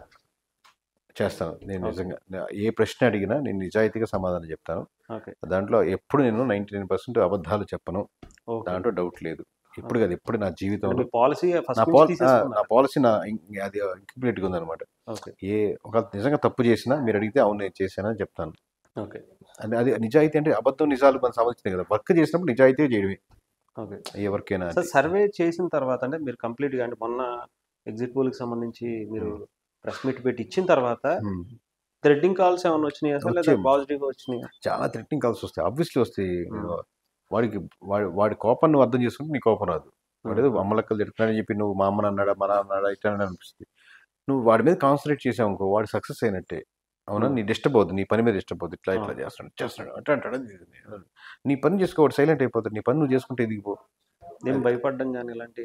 చేస్తాను నేను. నిజంగా ఏ ప్రశ్న అడిగినా నేను నిజాయితీగా సమాధానం చెప్తాను. దాంట్లో ఎప్పుడు నేను 99% అబద్ధాలు చెప్పను, దాంట్లో డౌట్ లేదు. ఇప్పుడు కాదు, ఎప్పుడు నా జీవితంలో నా పాలసీ అది ఇంప్లిమెంట్గా ఉందన్నమాట. ఒక నిజంగా తప్పు చేసినా మీరు అడిగితే అవును నేను చేశానని చెప్తాను. అది నిజాయితీ అంటే అబద్ధం నిజాలు మనకు సంబంధించినవి కదా. వర్క్ చేసినప్పుడు నిజాయితీ చేయడమే ఎవరికైనా. సర్వే చేసిన తర్వాత అంటే మీరు కంప్లీట్గా అంటే మొన్న ఎగ్జిట్ పోల్కి సంబంధించి మీరు ప్రెస్ మీట్ పెట్టి ఇచ్చిన తర్వాత థ్రెడ్డింగ్ కాల్స్ ఏమైనా వచ్చినాయి అసలు పాజిటివ్గా వచ్చినాయి? చాలా థ్రెడ్డింగ్ కాల్స్ వస్తాయి, ఆబ్వియస్లీ వస్తాయి. వాడి కోపాన్ని నువ్వు అర్థం చేసుకుంటే నీ కోపం రాదు. వాడు ఏదో అమ్మలక్కలు తిడుతున్నాడని చెప్పి నువ్వు మా అమ్మని అన్నాడా మా నాన్న అన్నాడా ఇట్లా అనిపిస్తుంది. నువ్వు వాడి మీద కాన్సన్ట్రేట్ చేసావు అనుకో, వాడు సక్సెస్ అయినట్టే. అవునా? నీ డిస్టర్బ్ అవుతుంది, నీ పని మీద డిస్టర్బ్ అవుతుంది. ఇట్లా చేస్తున్నాడు అంటే అంటాడు. నీ పని చేసుకోవాడు, సైలెంట్ అయిపోతాడు. నీ పని నువ్వు చేసుకుంటే ఎదిగిపో. నేను భయపడ్డం కానీ ఇలాంటి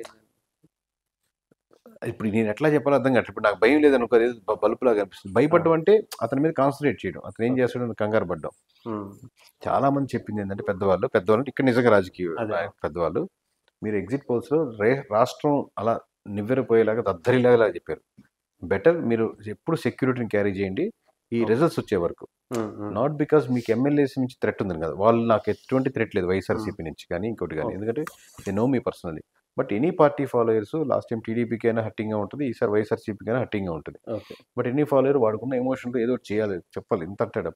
ఇప్పుడు నేను ఎట్లా చెప్పాలో అర్థం కావట్లేదు. ఇప్పుడు నాకు భయం లేదనుకో, అదేదో బల్బులాగా అనిపిస్తుంది. భయపడడం అంటే అతని మీద కాన్సన్ట్రేట్ చేయడం. అతను ఏం చేస్తాడో కంగారు పడ్డం. ఉమ్, చాలా మంది చెప్పింది ఏంటంటే పెద్దవాళ్ళు అంటే ఇక్కడ నిజంగా రాజకీయ అదే. పెద్దవాళ్ళు, మీరు ఎగ్జిట్ పోల్స్ లో రాష్ట్రం అలా నివ్వెరపోయేలాగా దద్దరిలాగా చెప్పారు. బెటర్ మీరు ఎప్పుడు సెక్యూరిటీని క్యారీ చేయండి ఈ Okay. రిజల్ట్స్ వచ్చే వరకు. ఉమ్, ఉమ్, నాట్ బికాస్ మీకు ఎమ్మెల్యేస్ నుంచి థ్రెట్ ఉంది కదా, వాళ్ళు నాకు ఎటువంటి థ్రెట్ లేదు వైఎస్ఆర్సీపీ నుంచి కానీ ఇంకోటి కానీ, Okay. ఎందుకంటే they know me personally. But any party followers last time టీడీపీకి అయినా హట్టింగ్గా ఉంటుంది, ఈసారి వైఎస్ఆర్సీపీకి అయినా హట్టింగ్గా ఉంటుంది. ఓకే. బట్ ఎనీ ఫాలోయర్ వాడుకున్న ఎమోషన్తో ఏదో ఒకటి చేయాలి, చెప్పాలి. ఇంత అంటాడు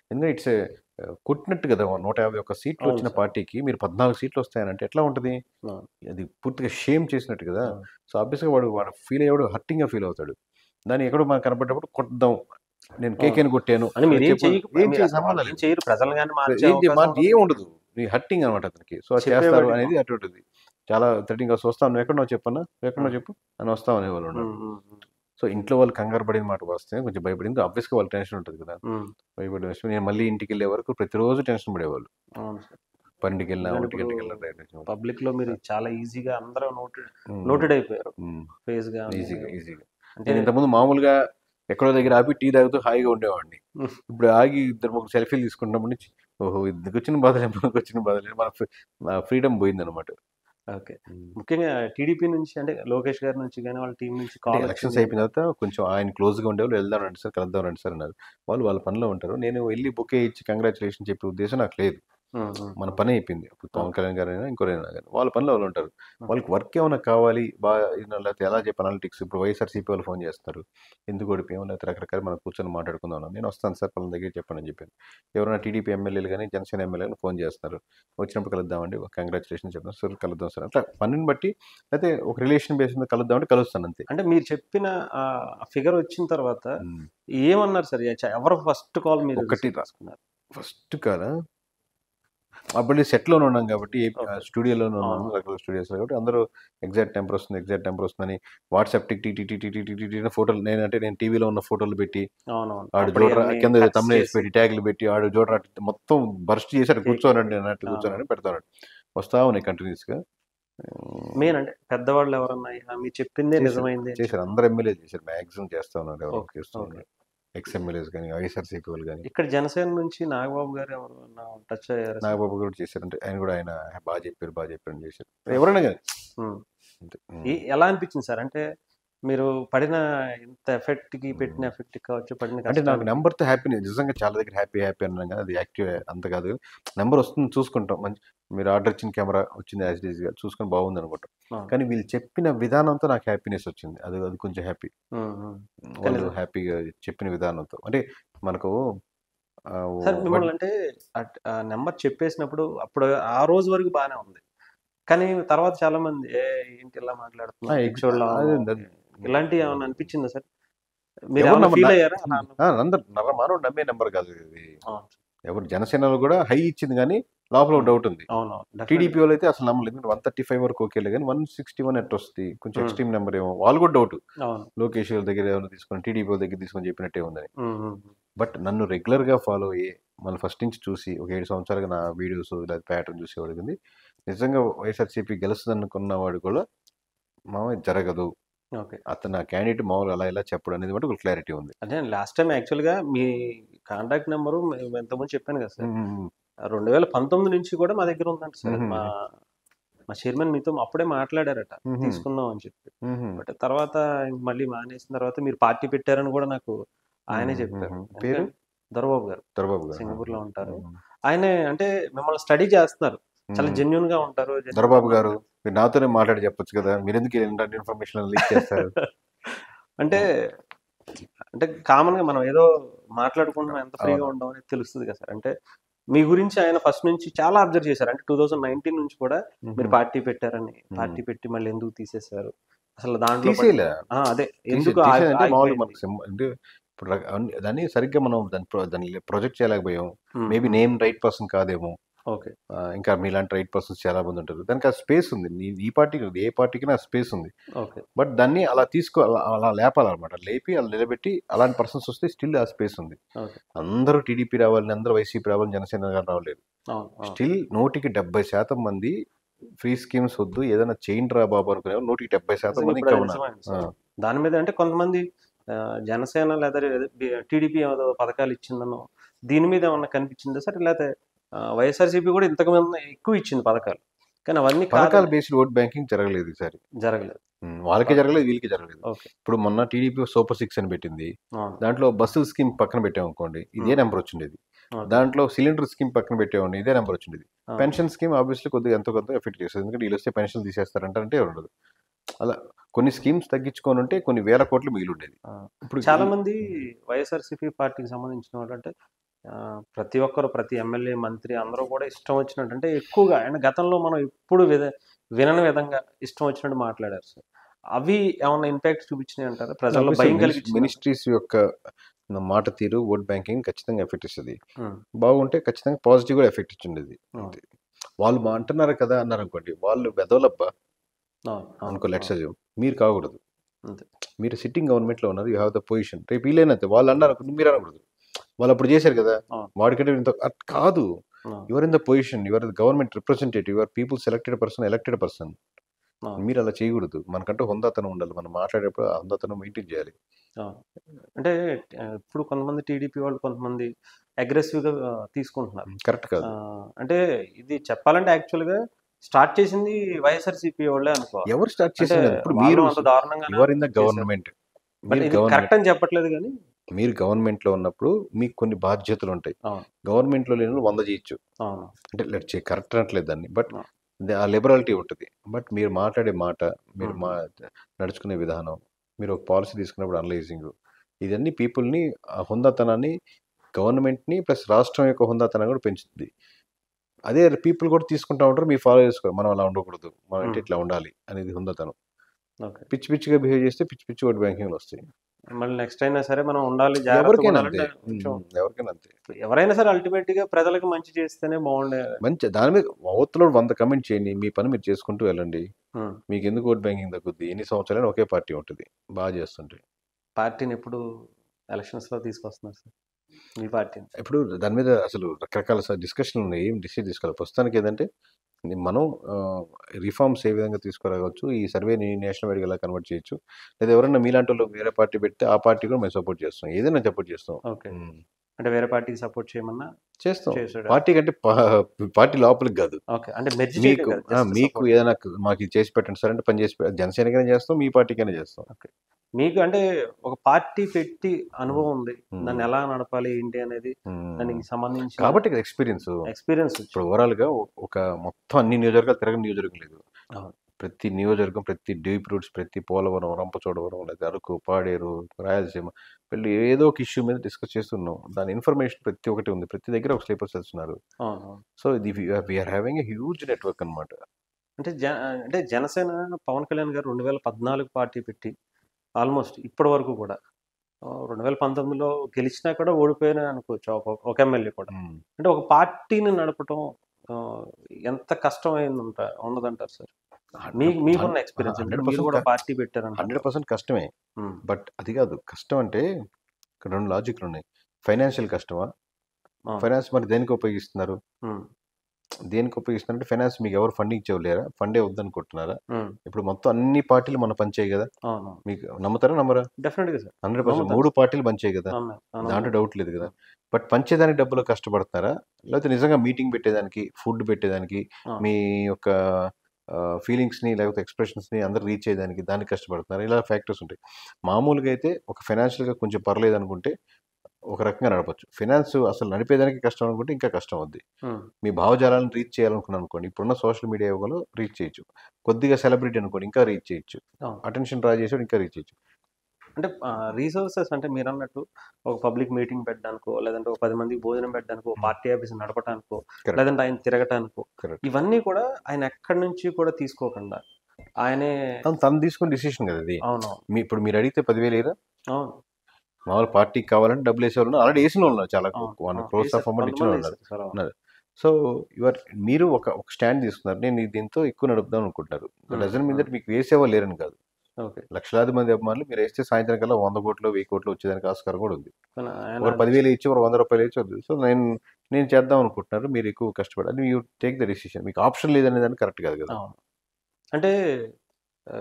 ఎందుకంటే ఇట్స్ కొట్టినట్టు కదా. 151 సీట్లు అవును వచ్చిన సార్. పార్టీకి మీరు 14 సీట్లు వస్తాయనంటే ఎట్లా ఉంటుంది? అవును. అది పూర్తిగా షేమ్ చేసినట్టు కదా. అవును. సో ఆబ్వియస్గా వాడు ఫీల్ అయ్యాడు, హట్టింగ్గా ఫీల్ అవుతాడు. దాన్ని ఎక్కడో మనకు కనపడ్డప్పుడు కొట్టదాం, నేను కేకేని కొట్టాను అని మీరు ఏం సంబంధం లేదు. చేయరు, ప్రజలు కానీ మార్చే ఏంటి అవకాశం ఉండదు. ఏం ఉండదు, నీ హట్టింగ్ అనమాట అతనికి. సో అది చెప్పేవాడి చేస్తారు అనేది అటు ఉంటుంది. చాలా థ్రెటింగ్ గా వస్తాను, నువ్వు ఎక్కడో చెప్పన్నా, నువ్వు ఎక్కడో చెప్పు అని వస్తావు అనేవాళ్ళు ఉన్నారు. ఉమ్, ఉమ్, ఉమ్, సో ఇంట్లో వాళ్ళు కంగారు పడిన మాట వస్తే కొంచెం భయపడింది. ఆబ్వియస్గా వాళ్ళు టెన్షన్ ఉంటుంది కదా, ఉమ్, భయపడిన విషయం. నేను మళ్ళీ ఇంటికి వెళ్ళే వరకు ప్రతిరోజు టెన్షన్ పడేవాళ్ళు. అవును సార్. పన్నెండుకి వెళ్ళినా, ఎందుకంటే 1 గంటకి ఇప్పుడు వెళ్ళినా పబ్లిక్ లో మీరు చాలా ఈజీగా అందరూ నోటెడ్ అయిపోయారు ఫేస్ గా. ఈజీగా. అంటే నేను ఇంతకుముందు మామూలుగా ఎక్కడో దగ్గర ఆపి టీ తాగుతూ హాయిగా ఉండేవాడిని. ఇప్పుడు ఆగి ఇద్దరు ముగ్గురు సెల్ఫీలు తీసుకున్నప్పటి నుంచి ఓహో ఇద్దరికి వచ్చిన బాధలే మనకు వచ్చిన బాధలే, మన ఫ్రీడమ్ పోయింది అనమాట. ఓకే. ముఖ్యంగా టీడీపీ నుంచి అంటే లోకేష్ గారి నుంచి కానీ వాళ్ళ టీం నుంచి అంటే ఎలక్షన్స్ అయిపోయిన తర్వాత కొంచెం ఆయన క్లోజ్గా ఉండేవాళ్ళు, వెళ్దాం రండి సార్, కలుద్దాం రండి సార్ అన్నారు. వాళ్ళు వాళ్ళ పనిలో ఉంటారు. నేను వెళ్ళి బుకే ఇచ్చి కంగ్రాచులేషన్ చెప్పే ఉద్దేశం నాకు లేదు. మన పని అయిపోయింది. ఇప్పుడు పవన్ కళ్యాణ్ గారైనా ఇంకోరైనా కానీ వాళ్ళ పనిలో వాళ్ళు ఉంటారు. వాళ్ళకి వర్క్ ఏమైనా కావాలి బాగా, లేకపోతే ఎలా చెప్పి అనాలిటిక్స్, ఇప్పుడు వైఎస్ఆర్సీపీ వాళ్ళు ఫోన్ చేస్తారు, ఎందుకు ఓడిపోయాం, లేకపోతే రకరకాల మనం కూర్చొని మాట్లాడుకుందాం అన్నాను. నేను వస్తాను సార్ పలానా దగ్గర చెప్పండి అని చెప్పాను. ఎవరైనా టీడీపీ ఎమ్మెల్యేలు కానీ జనసేన ఎమ్మెల్యేలు ఫోన్ చేస్తారు, వచ్చినప్పుడు కలుద్దామండి, కంగ్రాచులేషన్ చెప్తాను సార్, కలుద్దాం సార్, అట్లా పనిని బట్టి అయితే ఒక రిలేషన్ బేస్ మీద కలుద్దామంటే కలుస్తాను అంతే. అంటే మీరు చెప్పిన ఫిగర్ వచ్చిన తర్వాత ఏమన్నారు సార్? ఎవరు ఫస్ట్ కాల్ మీరు ఒకటి రాసుకున్నారు? ఫస్ట్ కాదా, అప్పుడు సెట్లోనే ఉన్నాం కాబట్టి స్టూడియోలోనే ఉన్నాము, రకరకాల స్టూడియోస్లో కాబట్టి అందరూ ఎగ్జాక్ట్ టెంపర్ వస్తుందని WhatsApp tick tick tick tick tick tick tick ఫోటోలు, నేను టీవీలో ఉన్న ఫోటోలు పెట్టి ఆడు జోడ్రా కింద తమ్మునేసి పెట్టి ట్యాగ్లు పెట్టి ఆడు జోడ్రా మొత్తం బర్స్ట్ చేశాడు, కూర్చోనండి అన్నట్టు కూర్చోనండి పెడతాడు, వస్తా ఉన్నాయి కంటిన్యూస్గా. మెయిన్ అంటే పెద్దవాళ్ళు ఎవరన్నా మీరు చెప్పిందే నిజమైంది చేశారు, అందరు ఎమ్మెల్యేలు చేశారు, మ్యాక్సిమం చేస్తా ఉన్నారు, ఎవరు చేస్తూ ఉన్నారు, ఎక్స్ ఎమ్మెల్యేస్ కానీ వైఎస్ఆర్సీపీ వాళ్ళు కానీ. ఇక్కడ జనసేన నుంచి నాగబాబు గారు ఎవరు టచ్ అయ్యారు? నాగబాబు కూడా చేశారంటే ఆయన బాగా చెప్పారు అని చేశారు, ఎవరైనా కానీ. ఎలా అనిపించింది సార్? అంటే మీరు పడిన ఇంత ఎఫెక్ట్ కి పెట్టిన ఎఫెక్ట్ కావచ్చు, పడిన అంటే నాకు నెంబర్తో హ్యాపీ, నిజంగా చాలా దగ్గర హ్యాపీ అన్నాను కదా, అది యాక్టివ్ అంత కాదు, నెంబర్ వస్తుంది చూసుకుంటాం, మంచి మీరు ఆర్డర్ ఇచ్చిన కెమెరా వచ్చింది యాజ్ ఇట్ ఈస్గా చూసుకొని బాగుంది అనుకుంటాం. కానీ వీళ్ళు చెప్పిన విధానంతో నాకు హ్యాపీనెస్ వచ్చింది, అది కొంచెం హ్యాపీ. వాళ్ళు హ్యాపీగా చెప్పిన విధానంతో అంటే మనకు సార్ మిమ్మల్ని అంటే నెంబర్ చెప్పేసినప్పుడు అప్పుడు ఆ రోజు వరకు బాగానే ఉంది, కానీ తర్వాత చాలా మంది ఏంటి ఇలా మాట్లాడుతున్నారు ఇలాంటివి ఏమన్నా అనిపించిందా సార్? మీరు ఫీల్ అయ్యారా? మానవుడు నమ్మే నెంబర్ కాదు ఇది. ఎవరు జనసేనలో కూడా హై ఇచ్చింది కానీ లోపల డౌట్ ఉంది. టీడీపీ వాళ్ళు అయితే అసలు నమ్మలేదు, 135 వరకు ఓకేలే కానీ 161 ఎట్ వస్తుంది, కొంచెం ఎక్స్ట్రీమ్ నెంబర్ ఏమో, వాళ్ళు కూడా డౌట్, లోకేష్ వాళ్ళ దగ్గర ఏమైనా తీసుకొని టీడీపీ వాళ్ళ దగ్గర తీసుకొని చెప్పినట్టే ఉందని. బట్ నన్ను రెగ్యులర్గా ఫాలో అయ్యి మళ్ళీ ఫస్ట్ నుంచి చూసి ఒక 7 సంవత్సరాలుగా నా వీడియోస్ లేదా ప్యాటర్న్ చూసేవాడు ఉంది, నిజంగా వైఎస్ఆర్సీపీ గెలుస్తుంది అనుకున్నవాడు కూడా మామూలు జరగదు, అతను నా క్యాండిడేట్ మామూలు అలా ఇలా చెప్పడం అనేది బట్టి ఒక క్లారిటీ ఉంది. అంటే లాస్ట్ టైం యాక్చువల్గా మీ కాంటాక్ట్ నెంబరు ఎంతమంది చెప్పాను కదా సార్, 2019 నుంచి కూడా మా దగ్గర ఉందంట సార్. మా చైర్మన్ మీతో అప్పుడే మాట్లాడారట తీసుకుందాం అని చెప్పి, బట్ తర్వాత మళ్ళీ మానేసిన తర్వాత మీరు పార్టీ పెట్టారని కూడా నాకు ఆయనే చెప్పారు. పేరు దొరబాబు గారు సింగపూర్ లో ఉంటారు. ఆయనే అంటే మిమ్మల్ని స్టడీ చేస్తున్నారు, చాలా జెన్యున్ గా ఉంటారు. దొరబాబు గారు మీరు నాతోనే మాట్లాడి చెప్పొచ్చు కదా, మీరు ఎందుకు ఇన్ఫర్మేషన్ లీక్ చేస్తారు? అంటే కామన్ గా మనం ఏదో మాట్లాడుకుంటున్నాం, ఎంత ఫ్రీగా ఉండడం అనేది తెలుస్తుంది కదా సార్. అంటే మీ గురించి ఆయన ఫస్ట్ నుంచి చాలా అబ్జర్వ్ చేశారు. అంటే 2019 నుంచి కూడా మీరు పార్టీ పెట్టారని, పార్టీ పెట్టి మళ్ళీ ఎందుకు తీసేశారు అసలు దాంట్లో అదే ఎందుకు అంటే ఇప్పుడు దాన్ని సరిగ్గా మనం దాన్ని ప్రొజెక్ట్ చేయలేకపోయాం, మేబీ నేమ్ రైట్ పర్సన్ కాదేమో, ఇంకా మీలాంటి రైట్ పర్సన్స్ చాలా మంది ఉంటారు, దానికి ఆ స్పేస్ ఉంది, ఈ పార్టీకి ఏ పార్టీకి ఆ స్పేస్ ఉంది. బట్ దాన్ని అలా అలా లేపాలన్నమాట, లేపి అలా నిలబెట్టి అలాంటి పర్సన్స్ వస్తే స్టిల్ ఆ స్పేస్ ఉంది. అందరూ టీడీపీ రావాలని, అందరూ వైసీపీ రావాలని, జనసేన గారు రావలేదు. స్టిల్ 100కి 70% మంది ఫ్రీ స్కీమ్స్ వద్దు, ఏదైనా చేయండి రా బాబు అనుకునే 170% మంది ఇప్పుడు ఇంకా అది ఉన్నారు. నిజమే సార్. దాని మీద అంటే కొంతమంది జనసేన లేదా టీడీపీ ఏదో పథకాలు ఇచ్చిందనో దీని మీద ఏమన్నా కనిపించిందా సార్? లేకపోతే వైఎస్ఆర్సీపీ కూడా ఇంతకుముందు ఎక్కువ ఇచ్చింది పథకాలు, కానీ అవన్నీ పథకాల కాదని బేస్డ్ ఓట్ బ్యాంకింగ్ జరగలేదు ఈసారి. జరగలేదు. వాళ్ళకి జరగలేదు, వీళ్ళకి జరగలేదు. ఓకే. ఇప్పుడు మొన్న టీడీపీ సూపర్ 6 అని పెట్టింది. అవును. దాంట్లో బస్సు స్కీమ్ పక్కన పెట్టామనుకోండి, ఇదే నెంబర్ వచ్చిండేది. ఓకే. దాంట్లో సిలిండర్ స్కీమ్ పక్కన పెట్టామండి, ఇదే నెంబర్ వచ్చిండేది. ఆ. పెన్షన్ స్కీమ్ ఆబ్వియస్లీ కొద్దిగా ఎంతో కొంత ఎఫెక్ట్ చేస్తుంది, ఎందుకంటే వీళ్ళు వస్తే పెన్షన్ తీసేస్తారంటే ఉండదు. అలా కొన్ని స్కీమ్స్ తగ్గించుకొని ఉంటే కొన్ని వేల కోట్లు మిగిలి ఉండేది. ఇప్పుడు చాలా మంది వైఎస్ఆర్సీపీ పార్టీకి సంబంధించిన వాళ్ళు అంటే ప్రతి ఒక్కరు, ప్రతి ఎమ్మెల్యే, మంత్రి అందరూ కూడా ఇష్టం వచ్చినట్టు అంటే ఎక్కువగా అండ్ గతంలో మనం ఎప్పుడు వినని విధంగా ఇష్టం వచ్చినట్టు మాట్లాడారు సార్. అవి ఏమన్నా ఇంపాక్ట్ చూపించినాయి అంటారా? ప్రజల్లో భయం కలిగించింది? మినిస్ట్రీస్ యొక్క మాట తీరు ఓట్ బ్యాంకింగ్ ఖచ్చితంగా ఎఫెక్ట్ ఇస్తుంది. బాగుంటే ఖచ్చితంగా పాజిటివ్ గా ఎఫెక్ట్ ఇచ్చిండేది. వాళ్ళు అంటున్నారు కదా అన్నారు అనుకోండి, వాళ్ళు బెదవలబ్బా అనుకో, లెట్స్ అజ్యూమ్ మీరు కాకూడదు. మీరు సిట్టింగ్ గవర్నమెంట్ లో ఉన్నారు, యూ హ్యావ్ ద పొజిషన్. రేపు వీళ్ళైనంతే వాళ్ళు అన్నారు, మీరు అనకూడదు. వాళ్ళు అప్పుడు చేశారు కదా, వాడికంటే కాదు. Your in the position, your government representative, your people selected person, elected person. మీరు అలా చేయకూడదు. మనకంటూ హుందాతనం ఉండాలి, మనం మాట్లాడేటప్పుడు ఆ హుందాతనం మెయింటైన్ చేయాలి. అంటే ఇప్పుడు కొంతమంది టీడీపీ వాళ్ళు కొంతమంది అగ్రెసివ్ గా తీసుకుంటున్నారు. కరెక్ట్ కాదు. అంటే ఇది చెప్పాలంటే యాక్చువల్ గా స్టార్ట్ చేసింది వైఎస్ఆర్సీపీ వాళ్ళే అనుకోవాలి. ఎవరు స్టార్ట్ చేసింది? ఇప్పుడు మీరు అంత దారుణంగా your in the government, correct అని చెప్పట్లేదు, కానీ మీరు గవర్నమెంట్ లో ఉన్నప్పుడు మీకు కొన్ని బాధ్యతలు ఉంటాయి. గవర్నమెంట్ లో లేని 100 చేయొచ్చు, అంటే లెట్ చే కరెక్ట్ అనట్లేదు దాన్ని, బట్ ఆ లిబరాలిటీ ఉంటుంది. బట్ మీరు మాట్లాడే మాట, మీరు నడుచుకునే విధానం, మీరు ఒక పాలసీ తీసుకున్నప్పుడు అనలైజింగ్, ఇదన్నీ పీపుల్ని ఆ హుందాతనాన్ని, గవర్నమెంట్ని ప్లస్ రాష్ట్రం యొక్క హుందాతనాన్ని కూడా పెంచుతుంది. అదే పీపుల్ కూడా తీసుకుంటా ఉంటారు, మీరు ఫాలో చేసుకోవాలి. మనం అలా ఉండకూడదు, మనం అంటే ఇట్లా ఉండాలి అనేది హుందాతనం. పిచ్చి పిచ్చిగా బిహేవ్ చేస్తే పిచ్చి పిచ్చి ఓట్ బ్యాంకింగ్లు వస్తాయి. మళ్ళీ నెక్స్ట్ అయినా సరే మనం ఉండాలి, ఎవరికైనా అంతే. ఎవరైనా సరే అల్టిమేట్ గా ప్రజలకు మంచి చేస్తేనే బాగుండే. మంచి దాని మీద అవతల 100 కమెంట్ చేయండి, మీ పని మీరు చేసుకుంటూ వెళ్ళండి. మీకు ఎందుకు ఓట్ బ్యాంకింగ్ తగ్గుద్ది? ఎన్ని సంవత్సరాలైనా ఒకే పార్టీ ఉంటుంది, బాగా చేస్తుంటే. పార్టీని ఎప్పుడు ఎలక్షన్స్ లో తీసుకొస్తున్నారు సార్ మీ పార్టీని? ఇప్పుడు దాని మీద అసలు రకరకాల డిస్కషన్లు ఉన్నాయి, ఏం డిసైడ్ చేసుకోవాలి. ప్రస్తుతానికి ఏదంటే మనం రిఫార్మ్స్ ఏ విధంగా తీసుకురావచ్చు, ఈ సర్వేని నేషనల్ వైడ్గా ఎలా కన్వర్ట్ చేయొచ్చు, లేదా ఎవరైనా మీలాంటి వాళ్ళు వేరే పార్టీ పెడితే ఆ పార్టీ కూడా మేము సపోర్ట్ చేస్తాం, ఏదైనా సపోర్ట్ చేస్తాం. ఓకే. అంటే వేరే పార్టీకి సపోర్ట్ చేయమన్నా చేస్తాం. పార్టీ కంటే పార్టీ లోపలికి కాదు. అంటే మీకు ఏదైనా మాకు ఇది చేసి పెట్టండి సార్ అంటే పని చేసి జనసేనకైనా చేస్తాం, మీ పార్టీకైనా చేస్తాం. మీకు అంటే ఒక పార్టీ పెట్టి అనుభవం ఉంది, దాన్ని ఎలా నడపాలి ఏంటి అనేది దానికి సంబంధించి కాబట్టి ఎక్స్పీరియన్స్. ఇప్పుడు ఓవరాల్ గా ఒక మొత్తం అన్ని నియోజకవర్గాలు తిరగని నియోజకవర్గం లేదు. ప్రతి నియోజకవర్గం, ప్రతి డీప్ రూట్స్, ప్రతి పోలవరం, రంపచోడవరం, లేదా అరకు, పాడేరు, రాయలసీమ వెళ్ళి ఏదో ఒక ఇష్యూ మీద డిస్కస్ చేస్తున్నాం. దాని ఇన్ఫర్మేషన్ ప్రతి ఒక్కటి ఉంది, ప్రతి దగ్గర ఒక స్లీపర్ సెల్స్ ఉన్నారు. సో ఇది we are having a huge network అనమాట. అంటే జనసేన పవన్ కళ్యాణ్ గారు 2014 పార్టీ పెట్టి ఆల్మోస్ట్ ఇప్పటి వరకు కూడా 2019లో గెలిచినా కూడా ఓడిపోయినా అనుకోవచ్చు ఒక ఎమ్మెల్యే కూడా. అంటే ఒక పార్టీని నడపటం ఎంత కష్టమైందంట ఉన్నదంటారు సార్? మీకున్న ఎక్స్పీరియన్స్, మీరు కూడా పార్టీ పెట్టారంట. 100% కష్టమే. బట్ అది కాదు కష్టం అంటే, ఇక్కడ 2 లాజిక్లు ఉన్నాయి. ఫైనాన్షియల్ కష్టమా? ఫైనాన్స్ మరి దేనికి ఉపయోగిస్తున్నారు? దేనికి ఉపయోగిస్తున్నారంటే ఫైనాన్స్ మీకు ఎవరు ఫండింగ్ ఇచ్చేవలేరా? ఫండే వద్దనుకుంటున్నారా? ఇప్పుడు మొత్తం అన్ని పార్టీలు మన పనిచేయి కదా, మీకు నమ్ముతారా నమ్మరా? డెఫినెట్గా సార్ 100% 3 పార్టీలు పనిచేయి కదా, దాంట్లో డౌట్ లేదు కదా. బట్ పంచేదానికి డబ్బులు కష్టపడుతున్నారా, లేకపోతే నిజంగా మీటింగ్ పెట్టేదానికి, ఫుడ్ పెట్టేదానికి, మీ యొక్క ఫీలింగ్స్ని లేకపోతే ఎక్స్ప్రెషన్స్ని అందరూ రీచ్ అయ్యేదానికి దానికి కష్టపడుతున్నారు? ఇలా ఫ్యాక్టర్స్ ఉంటాయి. మామూలుగా అయితే ఒక ఫైనాన్షియల్గా కొంచెం పర్లేదు అనుకుంటే ఒక రకంగా నడపచ్చు. ఫైనాన్స్ అసలు నడిపేదానికి కష్టం అనుకుంటే ఇంకా కష్టం అవుద్ది. మీ భావజాలను రీచ్ చేయాలనుకున్నాను అనుకోండి, ఇప్పుడున్న సోషల్ మీడియా యుగంలో రీచ్ చేయొచ్చు. కొద్దిగా సెలబ్రిటీ అనుకోండి, ఇంకా రీచ్ చేయొచ్చు. అటెన్షన్ డ్రా చేసాడు, ఇంకా రీచ్ చేయొచ్చు. అంటే రీసోర్సెస్ అంటే మీరు అన్నట్టు ఒక పబ్లిక్ మీటింగ్ పెట్టడానికో, లేదంటే ఒక 10 మందికి భోజనం పెట్టడానికో, పార్టీ ఆఫీస్ నడపడానికో, లేదంటే ఆయన తిరగటానికో, ఇవన్నీ కూడా ఆయన ఎక్కడి నుంచి కూడా తీసుకోకుండా ఆయనే తను తీసుకుని డిసిషన్ కదా అది. అవును. ఇప్పుడు మీరు అడిగితే 10,000 వేయరా? అవును. మామూలు పార్టీకి కావాలంటే డబ్బులు వేసేవాళ్ళు ఆల్రెడీ వేసిన వాళ్ళు ఉన్నారు, చాలా 1 crores ఆఫ్ అమౌంట్ ఇచ్చిన వాళ్ళు ఉన్నారు. సో మీరు ఒక స్టాండ్ తీసుకున్నారు, నేను దీంతో ఎక్కువ నడుపుదాం అనుకుంటున్నారు. డజన్ మీద మీకు వేసేవాళ్ళు లేరని కాదు. లక్షలాది మంది అభిమానులు మీరు వేస్తే సాయంత్రం కల్లా 100 కోట్లు 1000 కోట్లు వచ్చేదానికి ఆస్కారం కూడా ఉంది. ఒక 10,000 ఇచ్చి ఒక 100 రూపాయలు ఇచ్చి వద్దు. సో నేను నేను చేద్దాం అనుకుంటున్నారు, మీరు ఎక్కువ కష్టపడాలి, యూ టేక్ ద డెసిషన్, మీకు ఆప్షన్ లేదనే దాన్ని కరెక్ట్ కాదు కదా. అవును. అంటే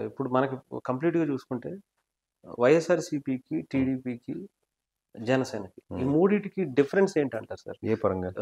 ఇప్పుడు మనకి కంప్లీట్‌గా చూసుకుంటే వైఎస్ఆర్‌సీపీకి, టీడీపీకి, జనసేనకి ఈ ఉమ్. మూడిటికి డిఫరెన్స్ ఏంటంటారు సార్? ఏ పరంగా?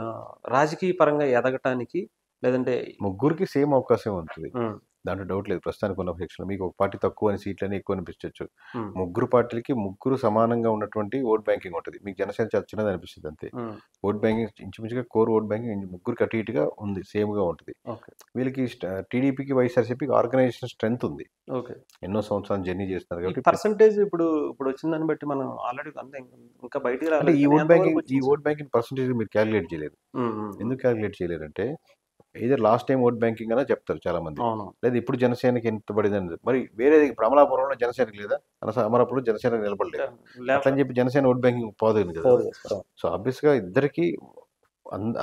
రాజకీయ పరంగా ఎదగటానికి లేదంటే ముగ్గురికి సేమ్ అవకాశం ఉంటుంది, హ్మ్. దాంట్లో డౌట్ లేదు. ప్రస్తుతానికి ఉన్న సెక్షన్ మీకు ఒక పార్టీ తక్కువ అని సీట్లని ఎక్కువ అనిపించవచ్చు, హ్మ్. ముగ్గురు పార్టీలకి ముగ్గురు సమానంగా ఉన్నటువంటి ఓట్ బ్యాంకింగ్ ఉంటుంది. మీకు జనసేన చాలా చిన్నది అనిపిస్తుంది అంతే. హ్మ్. ఓట్ బ్యాంకింగ్ ఇంచుమించుగా కోర్ ఓట్ బ్యాంకింగ్ ముగ్గురికి అటు ఇటుగా ఉంది, సేమ్గా ఉంటుంది. ఓకే. వీళ్ళకి టీడీపీకి వైఎస్ఆర్సీపీకి ఆర్గనైజేషన్ స్ట్రెంత్ ఉంది, ఓకే. ఎన్నో సంవత్సరాలు జర్నీ చేస్తున్నారు ఈ కాబట్టి. పర్సెంటేజ్ ఇప్పుడు వచ్చిన దాన్ని బట్టి మనం ఆల్రెడీ అంతే ఇంకా బయటికి అంటే రాలేదు ఈ కానీ ఓట్ ఎంతవరకు బ్యాంకింగ్ వచ్చింది సార్? పర్సంటేజ్ మీరు క్యాలిక్యులేట్ చేయలేరు. హ్మ్. హ్మ్. హ్మ్. ఎందుకు క్యాలిక్యులేట్ చేయలేరంటే ఇదే లాస్ట్ టైం ఓట్ బ్యాంకింగ్ అనే చెప్తారు చాలా మంది, అవును. లేదా ఇప్పుడు జనసేనకి ఎంత పడిందని. మరి వేరే ఇప్పుడు అమలాపురంలో జనసేనకి లేదా, అమలాపురంలో జనసేన నిలబడలేదు, అట్లని చెప్పి జనసేన ఓట్ బ్యాంకింగ్ పోదు కదా. పోదు కదా. సో ఆబ్వియస్గా ఇద్దరికి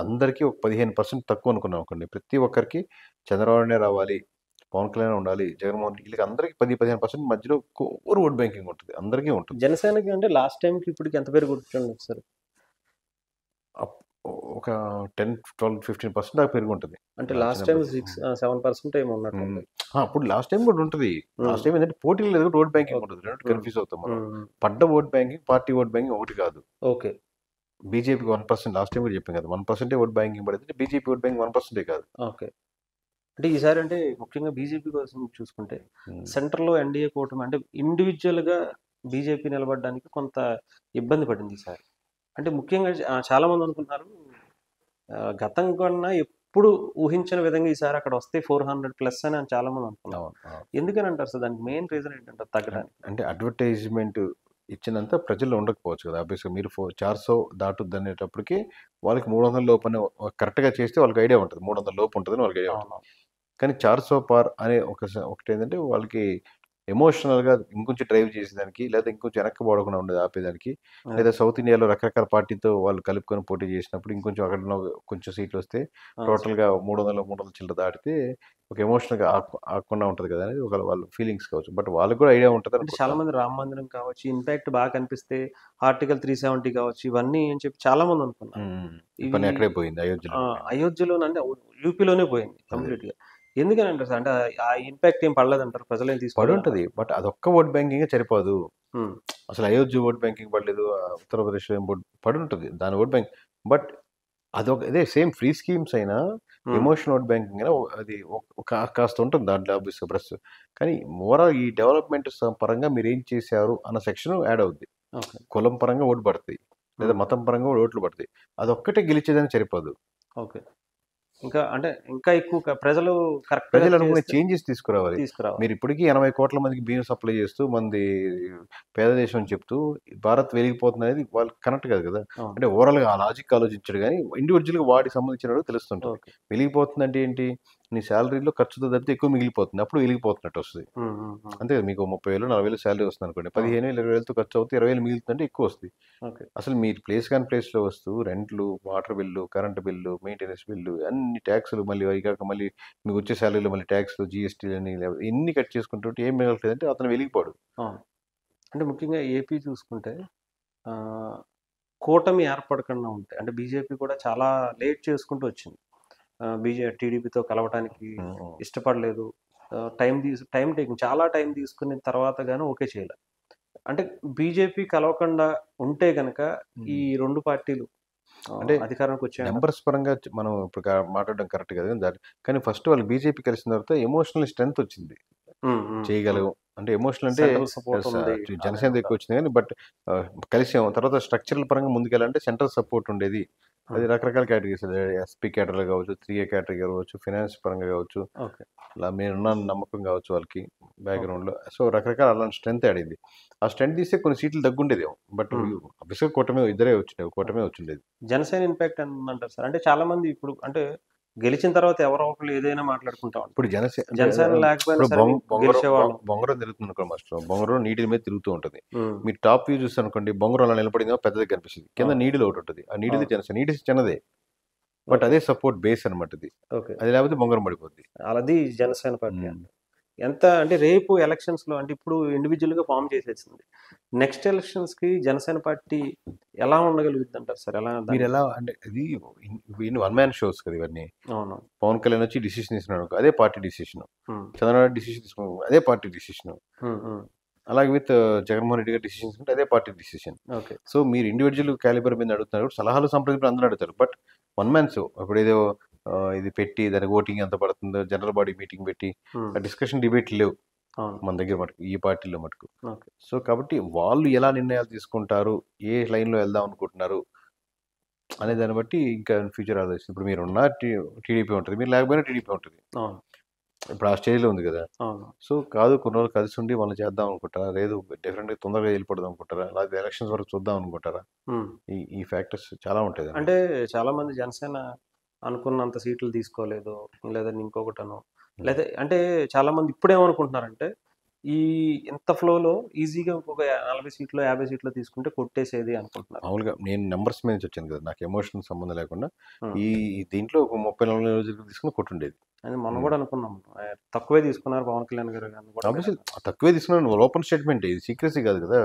అందరికీ ఒక 15% తక్కువ అనుకున్నాం అనుకోండి. ప్రతి ఒక్కరికి చంద్రబాబునే రావాలి, పవన్ కళ్యాణ్ ఉండాలి, జగన్మోహన్ రెడ్డి, వీళ్ళకి అందరికి 10-15% మధ్యలో కోర్ ఓట్ బ్యాంకింగ్ ఉంటుంది, అందరికీ ఉంటుంది. జనసేనకి అంటే లాస్ట్ టైంకి ఇప్పటికి ఎంత పేరు కూర్చోండి సార్? అప్- ఒక 10-12-15% దాకా పెరిగి ఉంటుంది. అంటే నా లాస్ట్ టైం చిన్నప్పుడు 7% ఏమో ఉన్నట్టుంది. అప్పుడు లాస్ట్ టైం కూడా ఉంటుంది. లాస్ట్ టైం ఏంటంటే పోటీలు లేదు, ఓట్ బ్యాంకింగ్ ఉంటుంది, రెండు కన్ఫ్యూజ్ అవుతాం మనం. పడ్డ vote banking, party vote banking ఒకటి కాదు. ఓకే. బీజేపీకి 1% లాస్ట్ టైం కూడా చెప్పాం కదా, 1% ఓట్ బ్యాంకింగ్ పడింది, బీజేపీ ఓట్ బ్యాంకింగ్ 1% కాదు. ఓకే. అంటే ఈసారి అంటే ముఖ్యంగా బీజేపీ కోసం చూసుకుంటే సెంటర్‌లో ఎన్డీఏ కూటమి అంటే ఇండివిడ్యువల్‌గా బీజేపీ నిలబడడానికి కొంత ఇబ్బంది పడింది ఈసారి. అంటే ముఖ్యంగా చాలా మంది అనుకున్నారు గతం కన్నా ఎప్పుడు ఊహించని విధంగా ఈసారి అక్కడ వస్తే 400+ అని చాలా మంది అనుకున్నారు. అవును, అవును. ఎందుకని అంటారు సార్? దానికి మెయిన్ రీజన్ ఏంటంటారు తగ్గడానికి? అంటే అడ్వర్టైజ్మెంట్ ఇచ్చినంత ప్రజల్లో ఉండకపోవచ్చు కదా. ఆబ్వియస్గా మీరు 400 దాటుద్ది అనేటప్పటికి వాళ్ళకి 300 లోపు అని కరెక్ట్గా చేస్తే వాళ్ళకి ఐడియా ఉంటుంది, 300 లోపు ఉంటుందని వాళ్ళకి ఐడియా ఉంటుంది. అవును. కానీ 400 పార్ అనే ఒకటి ఏంటంటే వాళ్ళకి ఎమోషనల్గా ఇంకొంచెం డ్రైవ్ చేసేదానికి, లేదా ఇంకొంచెం వెనక్కి పోవకుండా ఉండేది ఆపేదానికి, లేదా సౌత్ ఇండియాలో రకరకాల పార్టీతో వాళ్ళు కలుపుకొని పోటీ చేసినప్పుడు ఇంకొంచెం అక్కడ కొంచెం సీట్లు వస్తే టోటల్గా 300 చిల్లర దాటితే ఒక ఎమోషనల్గా ఆకుండా ఉంటుంది కదా అనేది ఒక వాళ్ళ ఫీలింగ్స్ కావచ్చు. బట్ వాళ్ళకి కూడా ఐడియా ఉంటుంది అంటే చాలా మంది రామ మందిరం కావచ్చు, ఇంపాక్ట్ బాగా కనిపిస్తే ఆర్టికల్ 370 కావచ్చు, ఇవన్నీ అని చెప్పి చాలా మంది అనుకున్నారు. ఈ పని ఎక్కడే పోయింది, అయోధ్యలో. అయోధ్యలోనంటే యూపీలోనే పోయింది కంప్లీట్‌గా. ఎందుకని అంటారు సార్? అంటే ఆ ఇంపాక్ట్ ఏం పడలేదంటారు? ప్రజలేం పడి తీసుకోలేదా? ఉంటుంది, బట్ అదొక్క ఓట్ బ్యాంకింగ్ సరిపోదు. హ్మ్. అసలు అయోధ్య ఓట్ బ్యాంకింగ్ పడలేదు, ఉత్తరప్రదేశ్ పడి ఉంటుంది దాని ఓట్ బ్యాంక్. బట్ అదొక ఇదే సేమ్ ఫ్రీ స్కీమ్స్ అయినా ఎమోషన్ ఓట్ బ్యాంకింగ్ అయినా అది కాస్త ఉంటుంది దాంట్లో ఆబ్వియస్గా ప్లస్. కానీ ఓవరాల్ ఈ డెవలప్మెంట్ పరంగా మీరు ఏం చేశారు అన్న సెక్షన్ యాడ్ అవుద్ది. ఓకే. కులం పరంగా ఓటు పడతాయి, లేదా మతం పరంగా కూడా ఓట్లు పడతాయి, అదొక్కటే గెలిచేదని సరిపోదు. ఓకే. ఇంకా అంటే ఇంకా ఎక్కువ ప్రజలు కరెక్ట్‌గా ప్రజలు అనుకునే చేస్తే చేంజెస్ తీసుకురావాలి. తీసుకురావాలి. మీరు ఇప్పటికీ 80 కోట్ల మందికి బియ్యం సప్లై చేస్తూ మంది పేద దేశం అని చెప్తూ భారత్ వెలిగిపోతుంది అనేది వాళ్ళకి కనెక్ట్ కాదు కదా. అవును. అంటే ఓవరాల్గా ఆ లాజిక్ ఆలోచించాడు, కానీ ఇండివిజువల్గా వాడికి సంబంధించిన తెలుస్తుంటుంది. ఓకే. వెలిగిపోతుంది అంటే ఏంటి, నీ శాలరీలో ఖర్చుతో తప్పితే ఎక్కువ మిగిలిపోతుంది, అప్పుడు వెలిగిపోతున్నట్టు వస్తుంది. హ్మ్. హ్మ్. హ్మ్. అంతే కదా, మీకు 30,000-40,000 శాలరీ వస్తుంది అనుకోండి, 15,000-20,000తో ఖర్చు అవుతుంది, 20,000 మిగులుతుందంటే ఎక్కువ వస్తుంది. ఓకే. అసలు మీరు ప్లేస్ కాని ప్లేస్లో వస్తూ రెంట్లు, water bill, current bill, maintenance bill, అన్ని ట్యాక్సులు, మళ్ళీ అవి కాక మళ్ళీ మీకు వచ్చే శాలరీలో మళ్ళీ ట్యాక్స్లు, జీఎస్టీలని ఎన్ని కట్ చేసుకుంటుంటే ఏం మిగలట్లేదంటే అతను వెలిగిపోడు. అవును. అంటే ముఖ్యంగా ఏపీ చూసుకుంటే ఆహ్, కూటమి ఏర్పడకుండా ఉంటే అంటే బీజేపీ కూడా చాలా లేట్ చేసుకుంటూ వచ్చింది. టీడీపీతో కలవటానికి ఇష్టపడలేదు. టైం టేకింగ్ చాలా టైం తీసుకున్న తర్వాత గాని ఓకే చేయలే. అంటే బీజేపీ కలవకుండా ఉంటే గనక ఈ 2 పార్టీలు అంటే అధికారానికి వచ్చాయంటారా? నెంబర్స్ పరంగా మనం ఇప్పుడు మాట్లాడడం కరెక్ట్ కాదు కానీ కానీ ఫస్ట్ వాళ్ళు బీజేపీ కలిసిన తర్వాత ఎమోషనల్ స్ట్రెంత్ వచ్చింది, హ్మ్. హ్మ్. చేయగలవు అంటే. ఎమోషనల్ అంటే సెంట్రల్ సపోర్ట్ ఉంది. జనసేన ఎక్కువ వచ్చింది కానీ బట్ కలిసాం తర్వాత స్ట్రక్చరల్ పరంగా ముందుకెళ్ళాలంటే సెంట్రల్ సపోర్ట్ ఉండేది. అది రకరకాల కేటగిరీస్, ఎస్పీ కేటగిరీ కావచ్చు, 3A కేటగిరీ కావచ్చు, ఫినాన్స్ పరంగా కావచ్చు, ఓకే. అలా మీరున్న నమ్మకం కావచ్చు వాళ్ళకి బ్యాక్గ్రౌండ్లో. సో రకరకాల అలాంటి స్ట్రెంత్ ఆడింది. ఆ స్ట్రెంత్ తీస్తే కొన్ని సీట్లు తగ్గుండేదేమో, బట్ అభిషేక్ కూటమి ఇద్దరే వచ్చిండేవి, కూటమే వచ్చిండేది. జనసేన ఇంపాక్ట్ అంటారు సార్. అంటే చాలా మంది ఇప్పుడు అంటే గెలిచిన తర్వాత ఎవరో ఒకరు ఏదైనా మాట్లాడుకుంటాం. ఇప్పుడు జనసేన లేకపోయినా సరే గెలిచేవాళ్ళం. బొంగరం తిరుగుతుంది అనుకో మాస్టర్, బొంగరం నీటి మీద తిరుగుతూ ఉంటుంది. మీరు టాప్ వ్యూ చూస్తే అనుకోండి, బొంగరం అలా నిలబడిందో పెద్దది కనిపిస్తుంది, కింద నీడిలో ఒకటి ఉంటుంది, ఆ నీడిది జనసేన, నీడి చిన్నదే బట్ అదే సపోర్ట్ బేస్ అనమాట. అది ఓకే. అది లేకపోతే బొంగరం పడిపోద్ది. అది జనసేన పార్టీ. ఎంత అంటే రేపు ఎలక్షన్స్లో అంటే ఇప్పుడు ఇండివిజువల్గా ఫామ్ చేసేసింది, నెక్స్ట్ ఎలక్షన్స్కి జనసేన పార్టీ ఎలా ఉండగలుగుతుంది అంటారు సార్? ఎలా మీరు ఎలా అంటే ఇది వన్ మ్యాన్ షోస్ కదా ఇవన్నీ. అవును. పవన్ కళ్యాణ్ వచ్చి డిసిషన్ తీసుకున్నాడు, అదే పార్టీ డిసిషన్. ఉమ్, చంద్రబాబు డిసిషన్ తీసుకున్నాడు, అదే పార్టీ డిసిషన్. ఉమ్, ఉమ్. అలాగే విత్ జగన్మోహన్ రెడ్డి గారు డిసిషన్ తీసుకుంటే అదే పార్టీ డిసిషన్. ఓకే. సో మీరు ఇండివిజువల్ క్యాలిబర్ మీద అడుగుతున్నారు, సలహాలు సంప్రదింపులు అందరూ అడుగుతారు. బట్ వన్ మ్యాన్ షో ఇప్పుడు ఏదో ఇది పెట్టి దానికి ఓటింగ్ ఎంత పడుతుందో జనరల్ బాడీ మీటింగ్ పెట్టి ఉమ్, డిస్కషన్ డిబేట్ లేవు అవును. మన దగ్గర మటుకు, ఈ పార్టీలో మటుకు. ఓకే. సో కాబట్టి వాళ్ళు ఎలా నిర్ణయాలు తీసుకుంటారు, ఏ లైన్లో వెళ్దాం అనుకుంటున్నారు అనే దాన్ని బట్టి ఇంకా ఫ్యూచర్ ఆలోచిస్తుంది. ఇప్పుడు మీరు ఉన్న టీడీపీ ఉంటుంది, మీరు లేకపోయినా టీడీపీ ఉంటుంది. అవును. ఇప్పుడు ఆ స్టేజ్లో ఉంది కదా. అవును. సో కాదు కొన్ని రోజులు కలిసి ఉండి మనం చేద్దాం అనుకుంటారా, లేదు డిఫరెంట్గా తొందరగా వెళ్ళిపోదాం అనుకుంటారా, లేకపోతే ఎలక్షన్స్ వరకు చూద్దాం అనుకుంటారా? ఉమ్. ఈ ఫ్యాక్టర్స్ చాలా ఉంటాయి. అంటే చాలా మంది జనసేన అనుకున్నంత సీట్లు తీసుకోలేదు, లేదంటే ఇంకొకటను, లేదా అంటే చాలా మంది ఇప్పుడేమనుకుంటున్నారంటే ఈ ఇంత ఫ్లోలో ఈజీగా ఇంకొక 40 సీట్లు 50 సీట్లు తీసుకుంటే కొట్టేసేది అనుకుంటున్నారు. మామూలుగా నేను నెంబర్స్ మీద నుంచి వచ్చాను కదా, నాకు ఎమోషన్ సంబంధం లేకుండా ఉమ్. ఈ దీంట్లో ఒక 30-40 రోజులు తీసుకుని కొట్టుండేది. అని మనం కూడా అనుకున్నాం, తక్కువే తీసుకున్నారు పవన్ కళ్యాణ్ గారు అని కూడా. ఆబ్వియస్లీ తక్కువే తీసుకున్నాను, ఓపెన్ స్టేట్మెంట్, ఇది సీక్రెసీ కాదు కదా.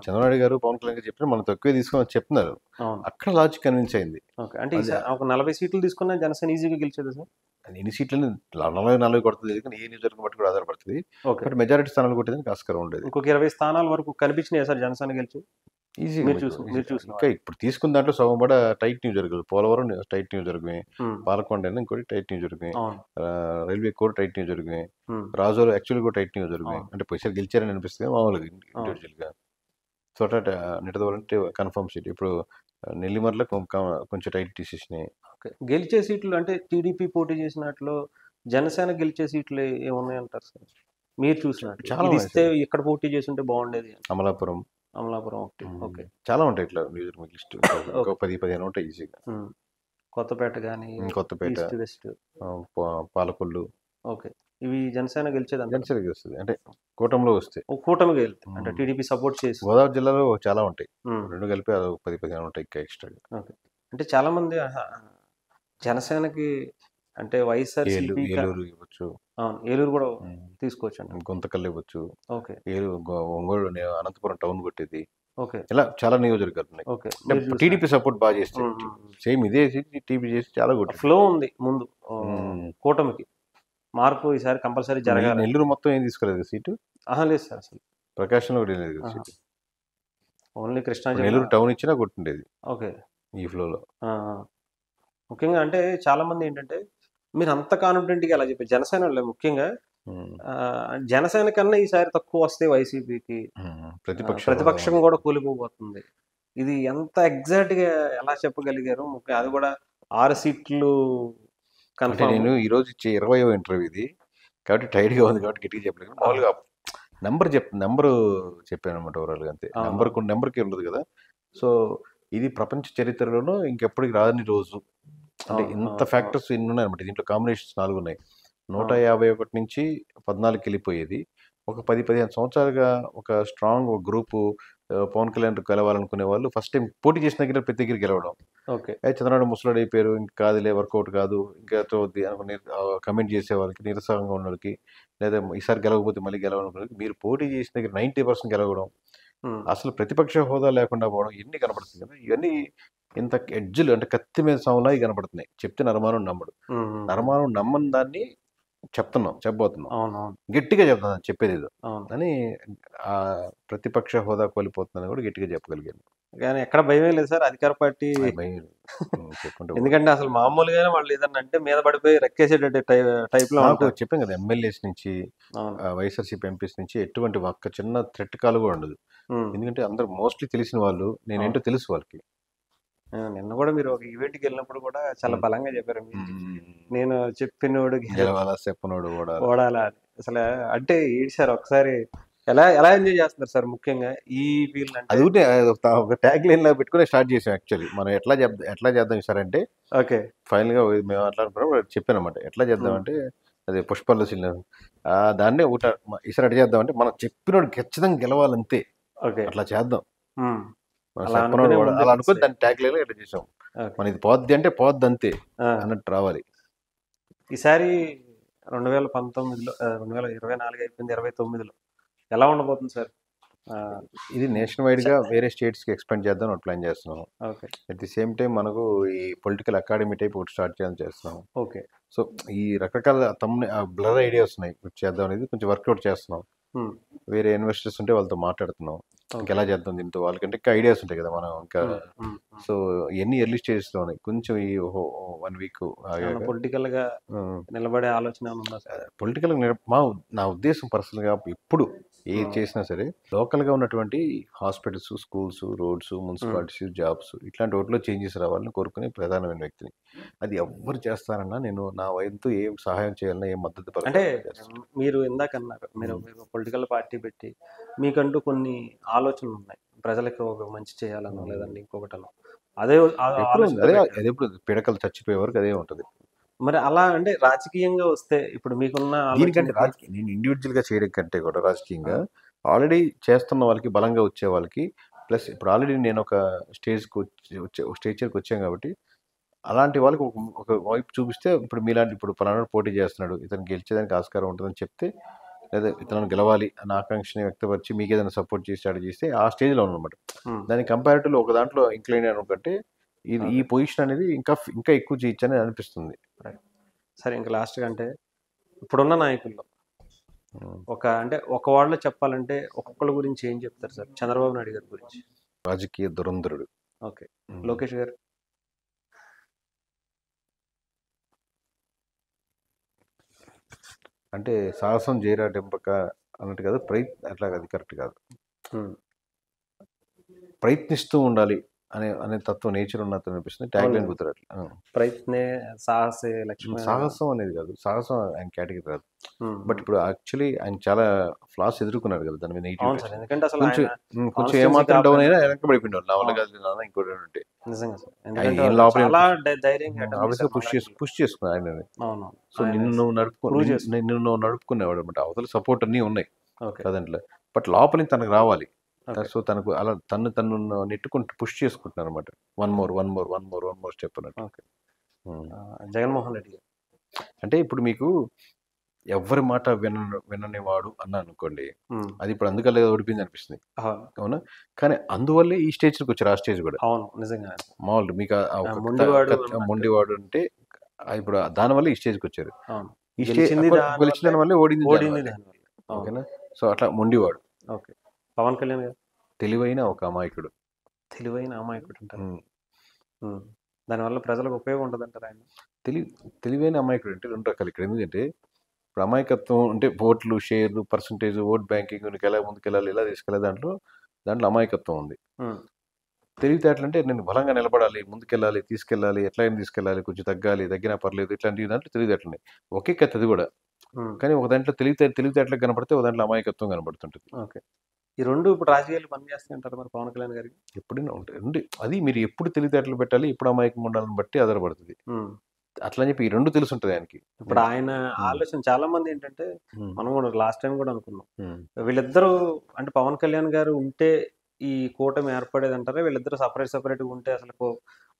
చంద్రబాబు గారు పవన్ కళ్యాణ్ గారు చెప్పిన మనం తక్కువే తీసుకుని చెప్తున్నారు, అవును. అక్కడ లాజిక్ కన్విన్స్ అయింది. ఓకే. అంటే ఒక 40 సీట్లు తీసుకున్నా జనసేన ఈజీగా గెలిచేది సార్. ఎన్ని సీట్లని 40 కొడుతుంది కానీ ఏ నియోజకవర్గం బట్టి కూడా ఆధారపడుతుంది. ఓకే. బట్ మెజారిటీ స్థానాలు కొట్టేదానికి ఆస్కారం ఉండేది. ఇంకొక 20 స్థానాల వరకు కనిపించినాయి సార్ జనసేన గెలిచి. ఈజీ. మీరు చూసిన ఇంకా ఇప్పుడు తీసుకున్న దాంట్లో సగం కూడా టైట్ నియోజకవర్గాలు, పోలవరం టైట్ నియోజకవర్గమే, పాలకొండ ఇంకోటి టైట్ నియోజకవర్గమే, రైల్వే కూడా టైట్ నియోజకవర్గమే, రాజోలు యాక్చువల్గా కూడా టైట్ నియోజకవర్గమే. అంటే పోయిసారి గెలిచారని అనిపిస్తుంది మామూలుగా ఇండివిజువల్గా. సో అట్లా నిడదవాలంటే కన్ఫర్మ్ సీట్. ఇప్పుడు నెల్లిమర్లో కొంచెం టైట్ డిసిషన్. ఓకే. గెలిచే సీట్లు అంటే టీడీపీ పోటీ చేసినట్లు జనసేన గెలిచే సీట్లు ఏమున్నాయంటారు సార్ మీరు చూసినట్టు? చాలా ఇస్తే ఇక్కడ పోటీ చేసి ఉంటే బాగుండేది. అమలాపురం ఒకటి. ఓకే. చాలా ఉంటాయి ఇట్లా నియోజకవర్గ లిస్ట్, ఒక 10-15 ఉంటాయి ఈజీగా. కొత్తపేట కానీ, కొత్తపేట, వెస్ట్, పాలకొల్లు. ఓకే. ఇవి జనసేన గెలిచేది జనసేనకి వస్తుంది అంటే కూటమిలో వస్తే, కూటమిగా వెళ్తాయి అంటే టీడీపీ సపోర్ట్ చేసి. గోదావరి జిల్లాలో చాలా ఉంటాయి, రెండు కలిపి 10-15 ఉంటాయి ఇంకా ఎక్స్ట్రా. ఓకే. అంటే చాలా మంది జనసేనకి అంటే వైఎస్ఆర్సీపీ ఏలూరు ఇవ్వచ్చు, ఏలూరు కూడా తీసుకోవచ్చు అండి, గుంతకల్లు ఇవ్వచ్చు. ఓకే. ఒంగోలు, అనంతపురం టౌన్ కొట్టేది. ఓకే. ఇలా చాలా నియోజకవర్గాలు ఉన్నాయి. ఓకే. టీడీపీ సపోర్ట్ బాగా చేస్తే సేమ్ ఇదే టీడీపీ చేసి చాలా కొట్టి ఫ్లో ఉంది ముందు కూటమికి. మార్పు ఈసారి కంపల్సరీ జరగాలి. నెల్లూరు మొత్తం ఏం తీసుకోలేదు సీటు. లేదు సార్, అసలు ప్రకాశంలో కూడా లేదు seat, only Krishna. Nellore town ఇచ్చినా కొట్టుండేది. ఓకే. ఈ ఫ్లోలో ముఖ్యంగా అంటే చాలా మంది ఏంటంటే మీరు అంత కాన్ఫిడెంట్గా అలా చెప్పారు జనసేన ముఖ్యంగా, జనసేన కన్నా ఈసారి తక్కువ వస్తే వైసీపీకి ప్రతిపక్షం కూడా కూలిపోబోతుంది. ఇది ఎంత ఎగ్జాక్ట్ గా ఎలా చెప్పగలిగారు? అది కూడా 6 సీట్లు కన్ఫర్మ్. నేను ఈ రోజు ఇచ్చే 20వ ఇంటర్వ్యూ ఇది కాబట్టి టైట్ గా ఉంది కాబట్టి గట్టిగా చెప్పలేదు. మామూలుగా నెంబర్ చెప్పాను అనమాట ఓవరాల్గా, అంతే. నెంబర్కి ఉండదు కదా. సో ఇది ప్రపంచ చరిత్రలోనూ ఇంకెప్పటికి రాని రోజు. అంటే ఇంత ఫ్యాక్టర్స్ ఎన్ని ఉన్నాయి అనమాట దీంట్లో. కాంబినేషన్స్ 4 ఉన్నాయి. 151 నుంచి 14కి వెళ్ళిపోయేది. ఒక 10-15 సంవత్సరాలుగా ఒక స్ట్రాంగ్ గ్రూపు పవన్ కళ్యాణ్ గెలవాలనుకునే వాళ్ళు ఫస్ట్ టైం పోటీ చేసిన దగ్గర ప్రతి దగ్గర గెలవడం. ఓకే. చంద్రబాబు ముసలాడు అయిపోయారు, ఇంకా కాదులే వర్కౌట్ కాదు, ఇంకా తోద్ది అనుకుని కమెంట్ చేసే వాళ్ళకి, నిరసంగా ఉన్న వాళ్ళకి, లేదా ఈసారి గెలవకపోతే మళ్ళీ గెలవాలనుకునే మీరు పోటీ చేసిన దగ్గర 90% గెలవడం, అసలు ప్రతిపక్ష హోదా లేకుండా పోవడం, ఇవన్నీ కనపడుతుంది కదా. ఇవన్నీ ఇంత ఎడ్జులు అంటే కత్తి మీద సాములా కనపడుతున్నాయి. చెప్తే నరమానం నమ్మడు. నరమానం నమ్మని దాన్ని చెప్పబోతున్నాం, గట్టిగా చెప్తాను చెప్పేది ఏదో అని. ఆ ప్రతిపక్ష హోదా కోల్పోతుందని కూడా గట్టిగా చెప్పగలిగాను. కానీ ఎక్కడ భయమే లేదు సార్ అధికార పార్టీ. ఎందుకంటే అసలు మామూలుగానే వాళ్ళు ఏదన్నా అంటే మీద పడిపోయి రెక్కేసేటట్టు టైప్ లో చెప్పాం కదా. ఎమ్మెల్యేస్ నుంచి, వైఎస్ఆర్సీపీ ఎంపీస్ నుంచి ఎటువంటి ఒక్క చిన్న థ్రెట్ కాల్ కూడా ఉండదు. ఎందుకంటే అందరు మోస్ట్లీ తెలిసిన వాళ్ళు, నేనేంటో తెలుసు వాళ్ళకి. నిన్న కూడా మీరు ఒక ఈవెంట్కి వెళ్ళినప్పుడు కూడా చాలా బలంగా చెప్పారు, నేను చెప్పినోడు చెప్పనోడు ఓడాలా అసలు అంటే ఏంటి సార్ ఒకసారి ఎలా ఎంజాయ్ చేస్తున్నారు సార్ ముఖ్యంగా ఈ ఫీల్డ్? అది ఒక ట్యాగ్ లైన్ లా పెట్టుకుని స్టార్ట్ చేసాం యాక్చువల్లీ. మనం ఎట్లా చేద్దాం సార్ అంటే, ఓకే ఫైనల్ గా మేము మాట్లాడుకున్నప్పుడు చెప్పానమాట ఎట్లా చేద్దామంటే, అదే పుష్పల్లో సినిమా దాన్నే ఈసారి అట్లా చేద్దామంటే మనం చెప్పినోడు ఖచ్చితంగా గెలవాలంతే, అట్లా చేద్దాం అలా అనుకుని దాన్ని ట్యాగ్ లైన్ ఎట్లా చేసాం. మన ఇది పోద్ది అంటే పోద్ది అంతే అన్నట్టు రావాలి. ఈసారి 2019లో 2024 అయిపోయింది, 29లో ఎలా ఉండబోతుంది సార్? ఇది నేషన్ వైడ్గా వేరే స్టేట్స్కి ఎక్స్పెండ్ చేద్దాం అని ప్లాన్ చేస్తున్నాం. Okay. At the same time మనకు ఈ పొలిటికల్ అకాడమీ టైప్ ఒకటి స్టార్ట్ చేయాలని చేస్తున్నాం. ఓకే. సో ఈ రకరకాల బ్లర్ ఐడియాస్ ఉన్నాయి చేద్దాం అనేది, కొంచెం వర్కౌట్ చేస్తున్నాం. వేరే ఇన్వెస్టర్స్ ఉంటే వాళ్ళతో మాట్లాడుతున్నాం ఇంకా ఎలా చేద్దాం దీంతో, వాళ్ళకంటే ఇంకా ఐడియాస్ ఉంటాయి కదా మనం ఇంకా. సో ఎన్ని ఎర్లీ స్టేజెస్లో ఉన్నాయి, కొంచెం ఈ 1 వీక్ పొలిటికల్ గా నిలబడే ఆలోచన ఉందా సార్? పొలిటికల్ నా ఉద్దేశం పర్సనల్గా ఇప్పుడు ఏది చేసినా సరే లోకల్గా ఉన్నటువంటి hospitals, schools, roads, municipalities, jobs ఇట్లాంటి వాటిలో చేంజెస్ రావాలని కోరుకునే ప్రధానమైన వ్యక్తిని. అది ఎవ్వరు చేస్తారన్నా నేను నా వయసుతో ఏం సహాయం చేయాలన్నా, ఏం మద్దతు అంటే మీరు ఇందాక అన్నారు, మీరు పొలిటికల్ పార్టీ పెట్టి మీకంటూ కొన్ని ఆలోచనలు ఉన్నాయి, ప్రజలకు ఒక మంచి చేయాలనో లేదండి ఇంకొకటనో, అదే ఎప్పుడు పిడకలు చచ్చిపోయే వరకు అదే ఉంటుంది. మరి అలా అంటే రాజకీయంగా వస్తే ఇప్పుడు మీకున్న దీనికంటే నేను ఇండివిజువల్గా చేయడం కంటే కూడా రాజకీయంగా ఆల్రెడీ చేస్తున్న వాళ్ళకి, బలంగా వచ్చే వాళ్ళకి, ప్లస్ ఇప్పుడు ఆల్రెడీ నేను ఒక స్టేజ్కి వచ్చాను కాబట్టి అలాంటి వాళ్ళకి ఒక వైపు చూపిస్తే, ఇప్పుడు మీలాంటి ఇప్పుడు పలానా పోటీ చేస్తున్నాడు, ఇతను గెలిచేదానికి ఆస్కారం ఉంటుందని చెప్తే, లేదా ఇతను గెలవాలి అన్న ఆకాంక్షని వ్యక్తపరిచి మీకు ఏదైనా సపోర్ట్ చేసి స్టార్ట్ చేస్తే ఆ స్టేజ్లో ఉన్నమాట. దాని కంపారిటివ్లో ఒక దాంట్లో ఇంక్లైన్ అనుకుంటే ఈ పొజిషన్ అనేది ఇంకా ఎక్కువ చేయొచ్చని అనిపిస్తుంది. సరే, ఇంకా లాస్ట్గా అంటే ఇప్పుడున్న నాయకుల్లో ఒక వాళ్ళలో చెప్పాలంటే ఒక్కొక్కళ్ళ గురించి ఏం చెప్తారు సార్? చంద్రబాబు నాయుడు గారి గురించి. రాజకీయ దురంధరుడు. ఓకే. లోకేష్ గారు. అంటే సాహసం జైరా డెంపక అన్నట్టు కాదు, అట్లా అది కరెక్ట్ కాదు. ప్రయత్నిస్తూ ఉండాలి అనే తత్వం నేచర్ ఉన్నట్టు అనిపిస్తుంది. ట్యాగ్ లైన్ గుర్తురాట్లు. ప్రయత్నే సాహసే లక్ష్మి. సాహసం అనేది కాదు, సాహసం ఆయన కేటగిరీ రాదు. బట్ ఇప్పుడు యాక్చువల్లీ ఆయన చాలా ఫ్లాస్ ఎదుర్కొన్నారు కదా దాని మీద. ఎందుకంటే అసలు కొంచెం ఏమాత్రం డౌన్ అయినా వెనకబడిపోయినాడు. నా వల్ల కాదు నాన్న ఇంకోటి ఉంటే పుష్ చేసుకున్నా ఆయన. సో నిన్ను నడుపుకునేవాడు అనమాట. అవతల సపోర్ట్ అన్నీ ఉన్నాయి కదంట్లో, బట్ లోపలి తనకు రావాలి. సో తనకు అలా తను నెట్టుకుంటూ పుష్ చేసుకుంటున్నారు అనమాట. వన్ మోర్ స్టెప్ అన్నట్టు. జగన్మోహన్ రెడ్డి గారు అంటే ఇప్పుడు మీకు ఎవరి మాట విననివాడు అన్నా అనుకోండి, అది ఇప్పుడు అందుకల్లే ఓడిపోయింది అనిపిస్తుంది. అవునా? కానీ అందువల్లే ఈ స్టేజ్కి వచ్చారు. ఆ స్టేజ్ కూడా నిజంగా మామూలు మీకు మొండివాడు అంటే ఇప్పుడు దానివల్ల ఈ స్టేజ్కి వచ్చారు. ఈ స్టేజ్ గెలిచిన దాని వల్లే ఓడింది. ఓకేనా? సో అట్లా మొండివాడు. ఓకే. పవన్ కళ్యాణ్ గారు తెలివైన ఒక అమాయకుడు. అంటారు. దానివల్ల ప్రజలకు ఉపయోగం ఉంటుంది అంటారు ఆయన. తెలివైన అమాయకుడు అంటే రెండు రకాలు ఇక్కడ. ఎందుకంటే ఇప్పుడు అమాయకత్వం అంటే ఓట్లు, షేర్లు, పర్సంటేజ్, ఓట్ బ్యాంకింగ్ ఎలా ముందుకెళ్ళాలి, ఎలా తీసుకెళ్ళాలి, దాంట్లో అమాయకత్వం ఉంది. తెలివితేటలు అంటే నేను బలంగా నిలబడాలి, ముందుకెళ్ళాలి, తీసుకెళ్ళాలి, ఎట్లయినా తీసుకెళ్ళాలి, కొంచెం తగ్గినా పర్లేదు, ఇట్లాంటి దాంట్లో తెలివితేటలు ఉన్నాయి. ఒకే కథ అది కూడా. కానీ ఒక దాంట్లో తెలివితేటలకు కనపడితే ఒక దాంట్లో అమాయకత్వం కనబడుతుంటుంది. ఓకే. ఈ రెండు ఇప్పుడు రాజకీయాలు పనిచేస్తాయంటారు మరి పవన్ కళ్యాణ్ గారికి? ఎప్పుడైనా ఉంటాయి. అది మీరు ఎప్పుడు తెలివితేటలు పెట్టాలి, ఎప్పుడు అమాయకం ఉండాలని బట్టి ఆధారపడుతుంది. అట్లా అని చెప్పి ఈ రెండు తెలిసి ఉంటుంది ఆయనకి. ఇప్పుడు ఆయన ఆలోచన చాలా మంది ఏంటంటే, మనం కూడా లాస్ట్ టైం కూడా అనుకున్నాం, వీళ్ళిద్దరూ అంటే పవన్ కళ్యాణ్ గారు ఉంటే ఈ కూటమి ఏర్పడేది అంటారా, వీళ్ళిద్దరు సపరేట్గా ఉంటే అసలు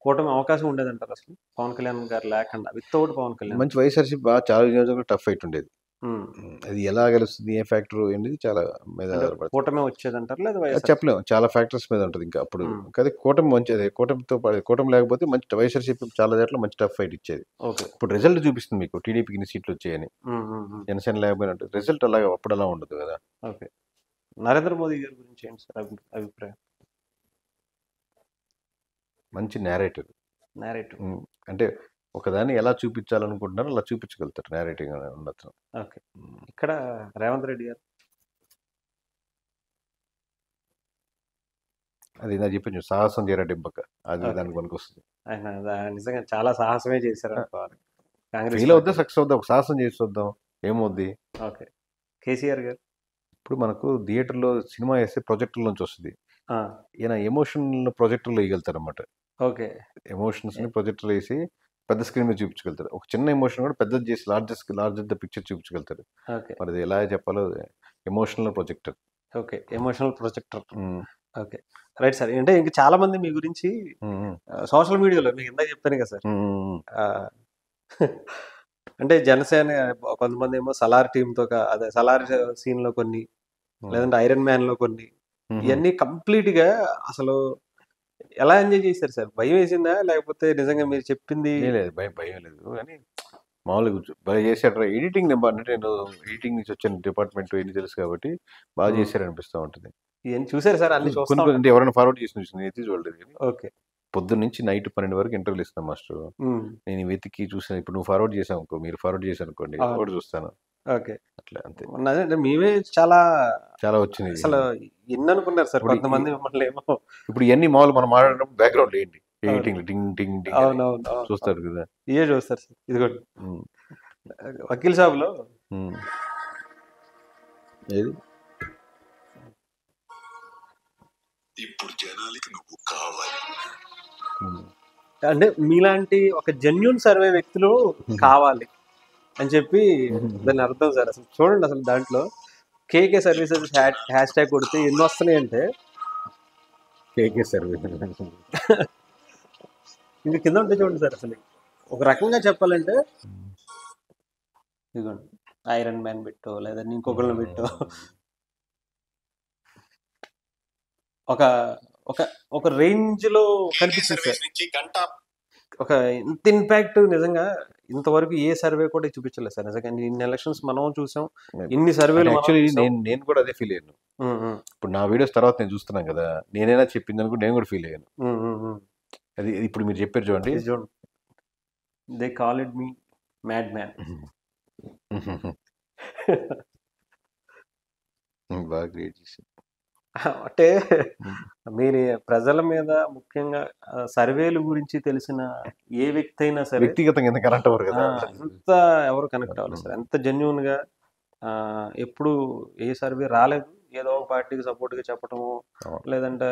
కూటమి అవకాశం ఉండేది అంటారు? అసలు పవన్ కళ్యాణ్ గారు లేకుండా వితౌట్ పవన్ కళ్యాణ్ మంచి వైఎస్ఆర్సీపీ బాగా చాలా నియోజకవర్గాలు టఫ్ ఫైట్ ఉండేది. అది ఎలా గెలుస్తుంది, ఏ ఫ్యాక్టర్ అనేది చాలా మీద కూటమి వచ్చేది అంటారు, లేదా చెప్పలేము. చాలా ఫ్యాక్టర్స్ మీద ఉంటుంది ఇంకా అప్పుడు. కానీ కూటమి మంచిది. కూటమి లేకపోతే మంచి వైఎస్ఆర్సీపీ చాలా దాంట్లో మంచి టఫ్ ఫైట్ ఇచ్చేది. ఇప్పుడు రిజల్ట్ చూపిస్తుంది మీకు, టీడీపీకి ఇన్ని సీట్లు వచ్చాయని. జనసేన లేకపోయినట్టు రిజల్ట్ అలాగే అప్పుడు అలా ఉండదు కదా. ఓకే. నరేంద్ర మోదీ గారి గురించి ఏంటి సార్ అభిప్రాయం? మంచి నేరేటివ్ అంటే ఒకదాన్ని ఎలా చూపించాలనుకుంటున్నారో అలా చూపించగలుగుతారు. నేరేటివ్ ఉండొచ్చు. ఓకే. ఇక్కడ రేవంత్ రెడ్డి గారు అది నా చెప్పి సాహసం జైరా డెంపక, అది దానికి పనికి వస్తుంది. ఆయన నిజంగా చాలా సాహసమే చేశారు. ఫెయిల్ అవుద్దా సక్సెస్ అవుద్దా, ఒక సాహసం చేసి చూద్దాం ఏమవుద్ది. ఓకే. కేసీఆర్ గారు ఇప్పుడు మనకు థియేటర్లో సినిమా వేస్తే ప్రొజెక్టర్ నుంచి వస్తుంది. ఈయన ఎమోషన్ ప్రొజెక్టర్లో వేయగలుగుతారు అనమాట. ఓకే. ఎమోషన్స్ని ప్రొజెక్టర్ వేసి పెద్ద స్క్రీన్ మీద చూపించగలుగుతారు. ఒక చిన్న ఎమోషన్ కూడా పెద్దది చేసి లార్జర్ ద పిక్చర్ చూపించగలుగుతారు. మరి అది ఎలా చెప్పాలో emotional projector. Okay. Emotional projector. Okay, right sir. అంటే ఇంకా చాలా మంది మీ గురించి సోషల్ మీడియాలో మీకు ఇందాక చెప్పాను కదా సార్, అంటే జనసేన కొంతమంది ఏమో సలార్ టీమ్ తో అదే సలార్ సీన్ లో కొన్ని, లేదంటే ఐరన్ మ్యాన్ లో కొన్ని, ఇవన్నీ కంప్లీట్ గా అసలు ఎలా ఎంజాయ్ చేశారు సార్? భయం వేసిందా లేకపోతే నిజంగా మీరు చెప్పింది? లేదు భయం లేదు కానీ మామూలుగా బాగా చేశాడు. ఎడిటింగ్ అంటే నేను ఎడిటింగ్ నుంచి వచ్చిన డిపార్ట్మెంట్ ఎన్ని తెలుసు కాబట్టి బాగా చేశారు అనిపిస్తూ ఉంటుంది. ఇవన్నీ చూసారు సార్? అన్ని కొన్ని చూస్తాం. కొన్ని అంటే ఎవరైనా ఫార్వర్డ్ చేసి చూసింది అయితే చూడలేదు కానీ ఓకే. పొద్దున్న నుంచి నైట్ 12 వరకు ఇంటర్వ్యూలు ఇస్తాను మాస్టర్. నేను వెతికి చూసాను. ఇప్పుడు నువ్వు ఫార్వర్డ్ చేసావు అనుకో, మీరు ఫార్వర్డ్ చేశాను అనుకోండి, ఒకటి చూస్తాను. ఓకే. అట్లా అంతే. అదే మేమే చాలా చాలా వచ్చింది. అసలు ఎన్ని అనుకున్నారు సార్ కొంతమంది మిమ్మల్ని ఏమో. ఇప్పుడు ఇవన్నీ మామూలు మనం మాట్లాడడం బ్యాక్గ్రౌండ్ ఏంటి ఎడిటింగ్ టింగ్ టింగ్ టింగ్ అని అవునవును చూస్తారు కదా. ఇవే చూస్తారు సార్. ఇదిగోండి వకీల్ సాబ్లో ఏది ఇప్పుడు జనాలకి నువ్వు కావాలి. అంటే మీలాంటి ఒక జెన్యున్ సర్వే వ్యక్తులు కావాలి అని చెప్పి దాని అర్థం సార్. అసలు చూడండి, అసలు దాంట్లో కేకే సర్వీసెస్ హ్యాష్ ట్యాగ్ కొడితే ఎన్ని వస్తున్నాయి అంటే కేకే సర్వీస్ ఇంకా కింద ఉంటే చూడండి సార్. అసలు ఒక రకంగా చెప్పాలంటే ఇదిగోండి ఐరన్ మ్యాన్ పెట్టో లేదా ఇంకొకళ్ళని పెట్టో ఒక ఒక ఒక రేంజ్ లో కనిపిస్తుంది సార్. ఒక ఇంత ఇంపాక్ట్ నిజంగా ఇంతవరకు ఏ సర్వే కూడా చూపించలేదు సార్. నిజంగా ఇన్ని ఎలక్షన్స్ మనం చూసాం, ఇన్ని సర్వేలు. యాక్చువల్లీ నేను కూడా అదే ఫీల్ అయ్యాను. ఇప్పుడు నా వీడియోస్ తర్వాత నేను చూస్తున్నాను కదా, నేనైనా చెప్పింది అనుకో నేను కూడా ఫీల్ అయ్యాను. అది ఇప్పుడు మీరు చెప్పారు చూడండి. They call it me mad man. బాగా క్రియేట్ చేశారు. అంటే మీరు ప్రజల మీద ముఖ్యంగా సర్వేలు గురించి తెలిసిన ఏ వ్యక్తి అయినా సరే వ్యక్తిగతంగా ఎంత కనెక్ట్ అవ్వరు కదా, ఎంత ఎవరు కనెక్ట్ అవ్వాలి సార్. ఎంత జెన్యున్ గా ఎప్పుడు ఏ సర్వే రాలేదు, ఏదో ఒక పార్టీకి సపోర్ట్ గా చెప్పటము, లేదంటే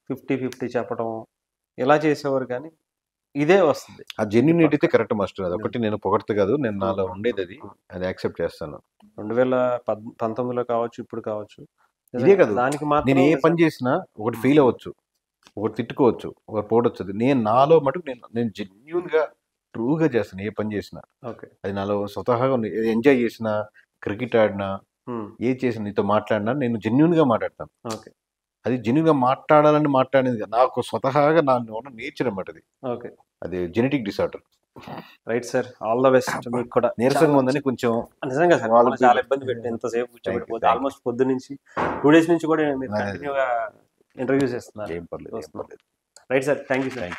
50-50 చెప్పటము, ఇలా చేసేవారు. కానీ ఇదే వస్తుంది. ఆ జెన్యునిటీ అయితే కరెక్ట్ మాస్టర్. అది ఒకటి నేను పొగడత కాదు, నేను నాలో ఉండేది అది యాక్సెప్ట్ చేస్తాను. 2019లో కావచ్చు, ఇప్పుడు కావచ్చు, ఇదే కాదు. దానికి నేను ఏ పని చేసినా ఒకటి ఫీల్ అవ్వచ్చు, ఒకటి తిట్టుకోవచ్చు, ఒకటి పోవడచ్చు. నేను నాలో మటుకు నేను జెన్యున్ గా ట్రూగా చేస్తాను ఏ పని చేసినా. అది నాలో స్వతహాగా ఎంజాయ్ చేసినా, క్రికెట్ ఆడినా, ఏ చేసినా, నీతో మాట్లాడినా నేను జెన్యున్ గా మాట్లాడతాను. అది జెన్యున్ గా మాట్లాడేది నాకు స్వతహాగా నా నేచర్ అన్నమాట. అది genetic disorder. Right sir, all the best. మీకు కూడా నీరసంగా ఉందని కొంచెం నిజంగా సార్ చాలా ఇబ్బంది పెట్టి ఎంతసేపు కూర్చోబెట్టిపోతే ఆల్మోస్ట్ పొద్దు నుంచి 2 days నుంచి కూడా మీరు కంటిన్యూగా ఇంటర్వ్యూస్ చేస్తున్నారు. ఏం పర్లేదు. Right sir, thank you sir.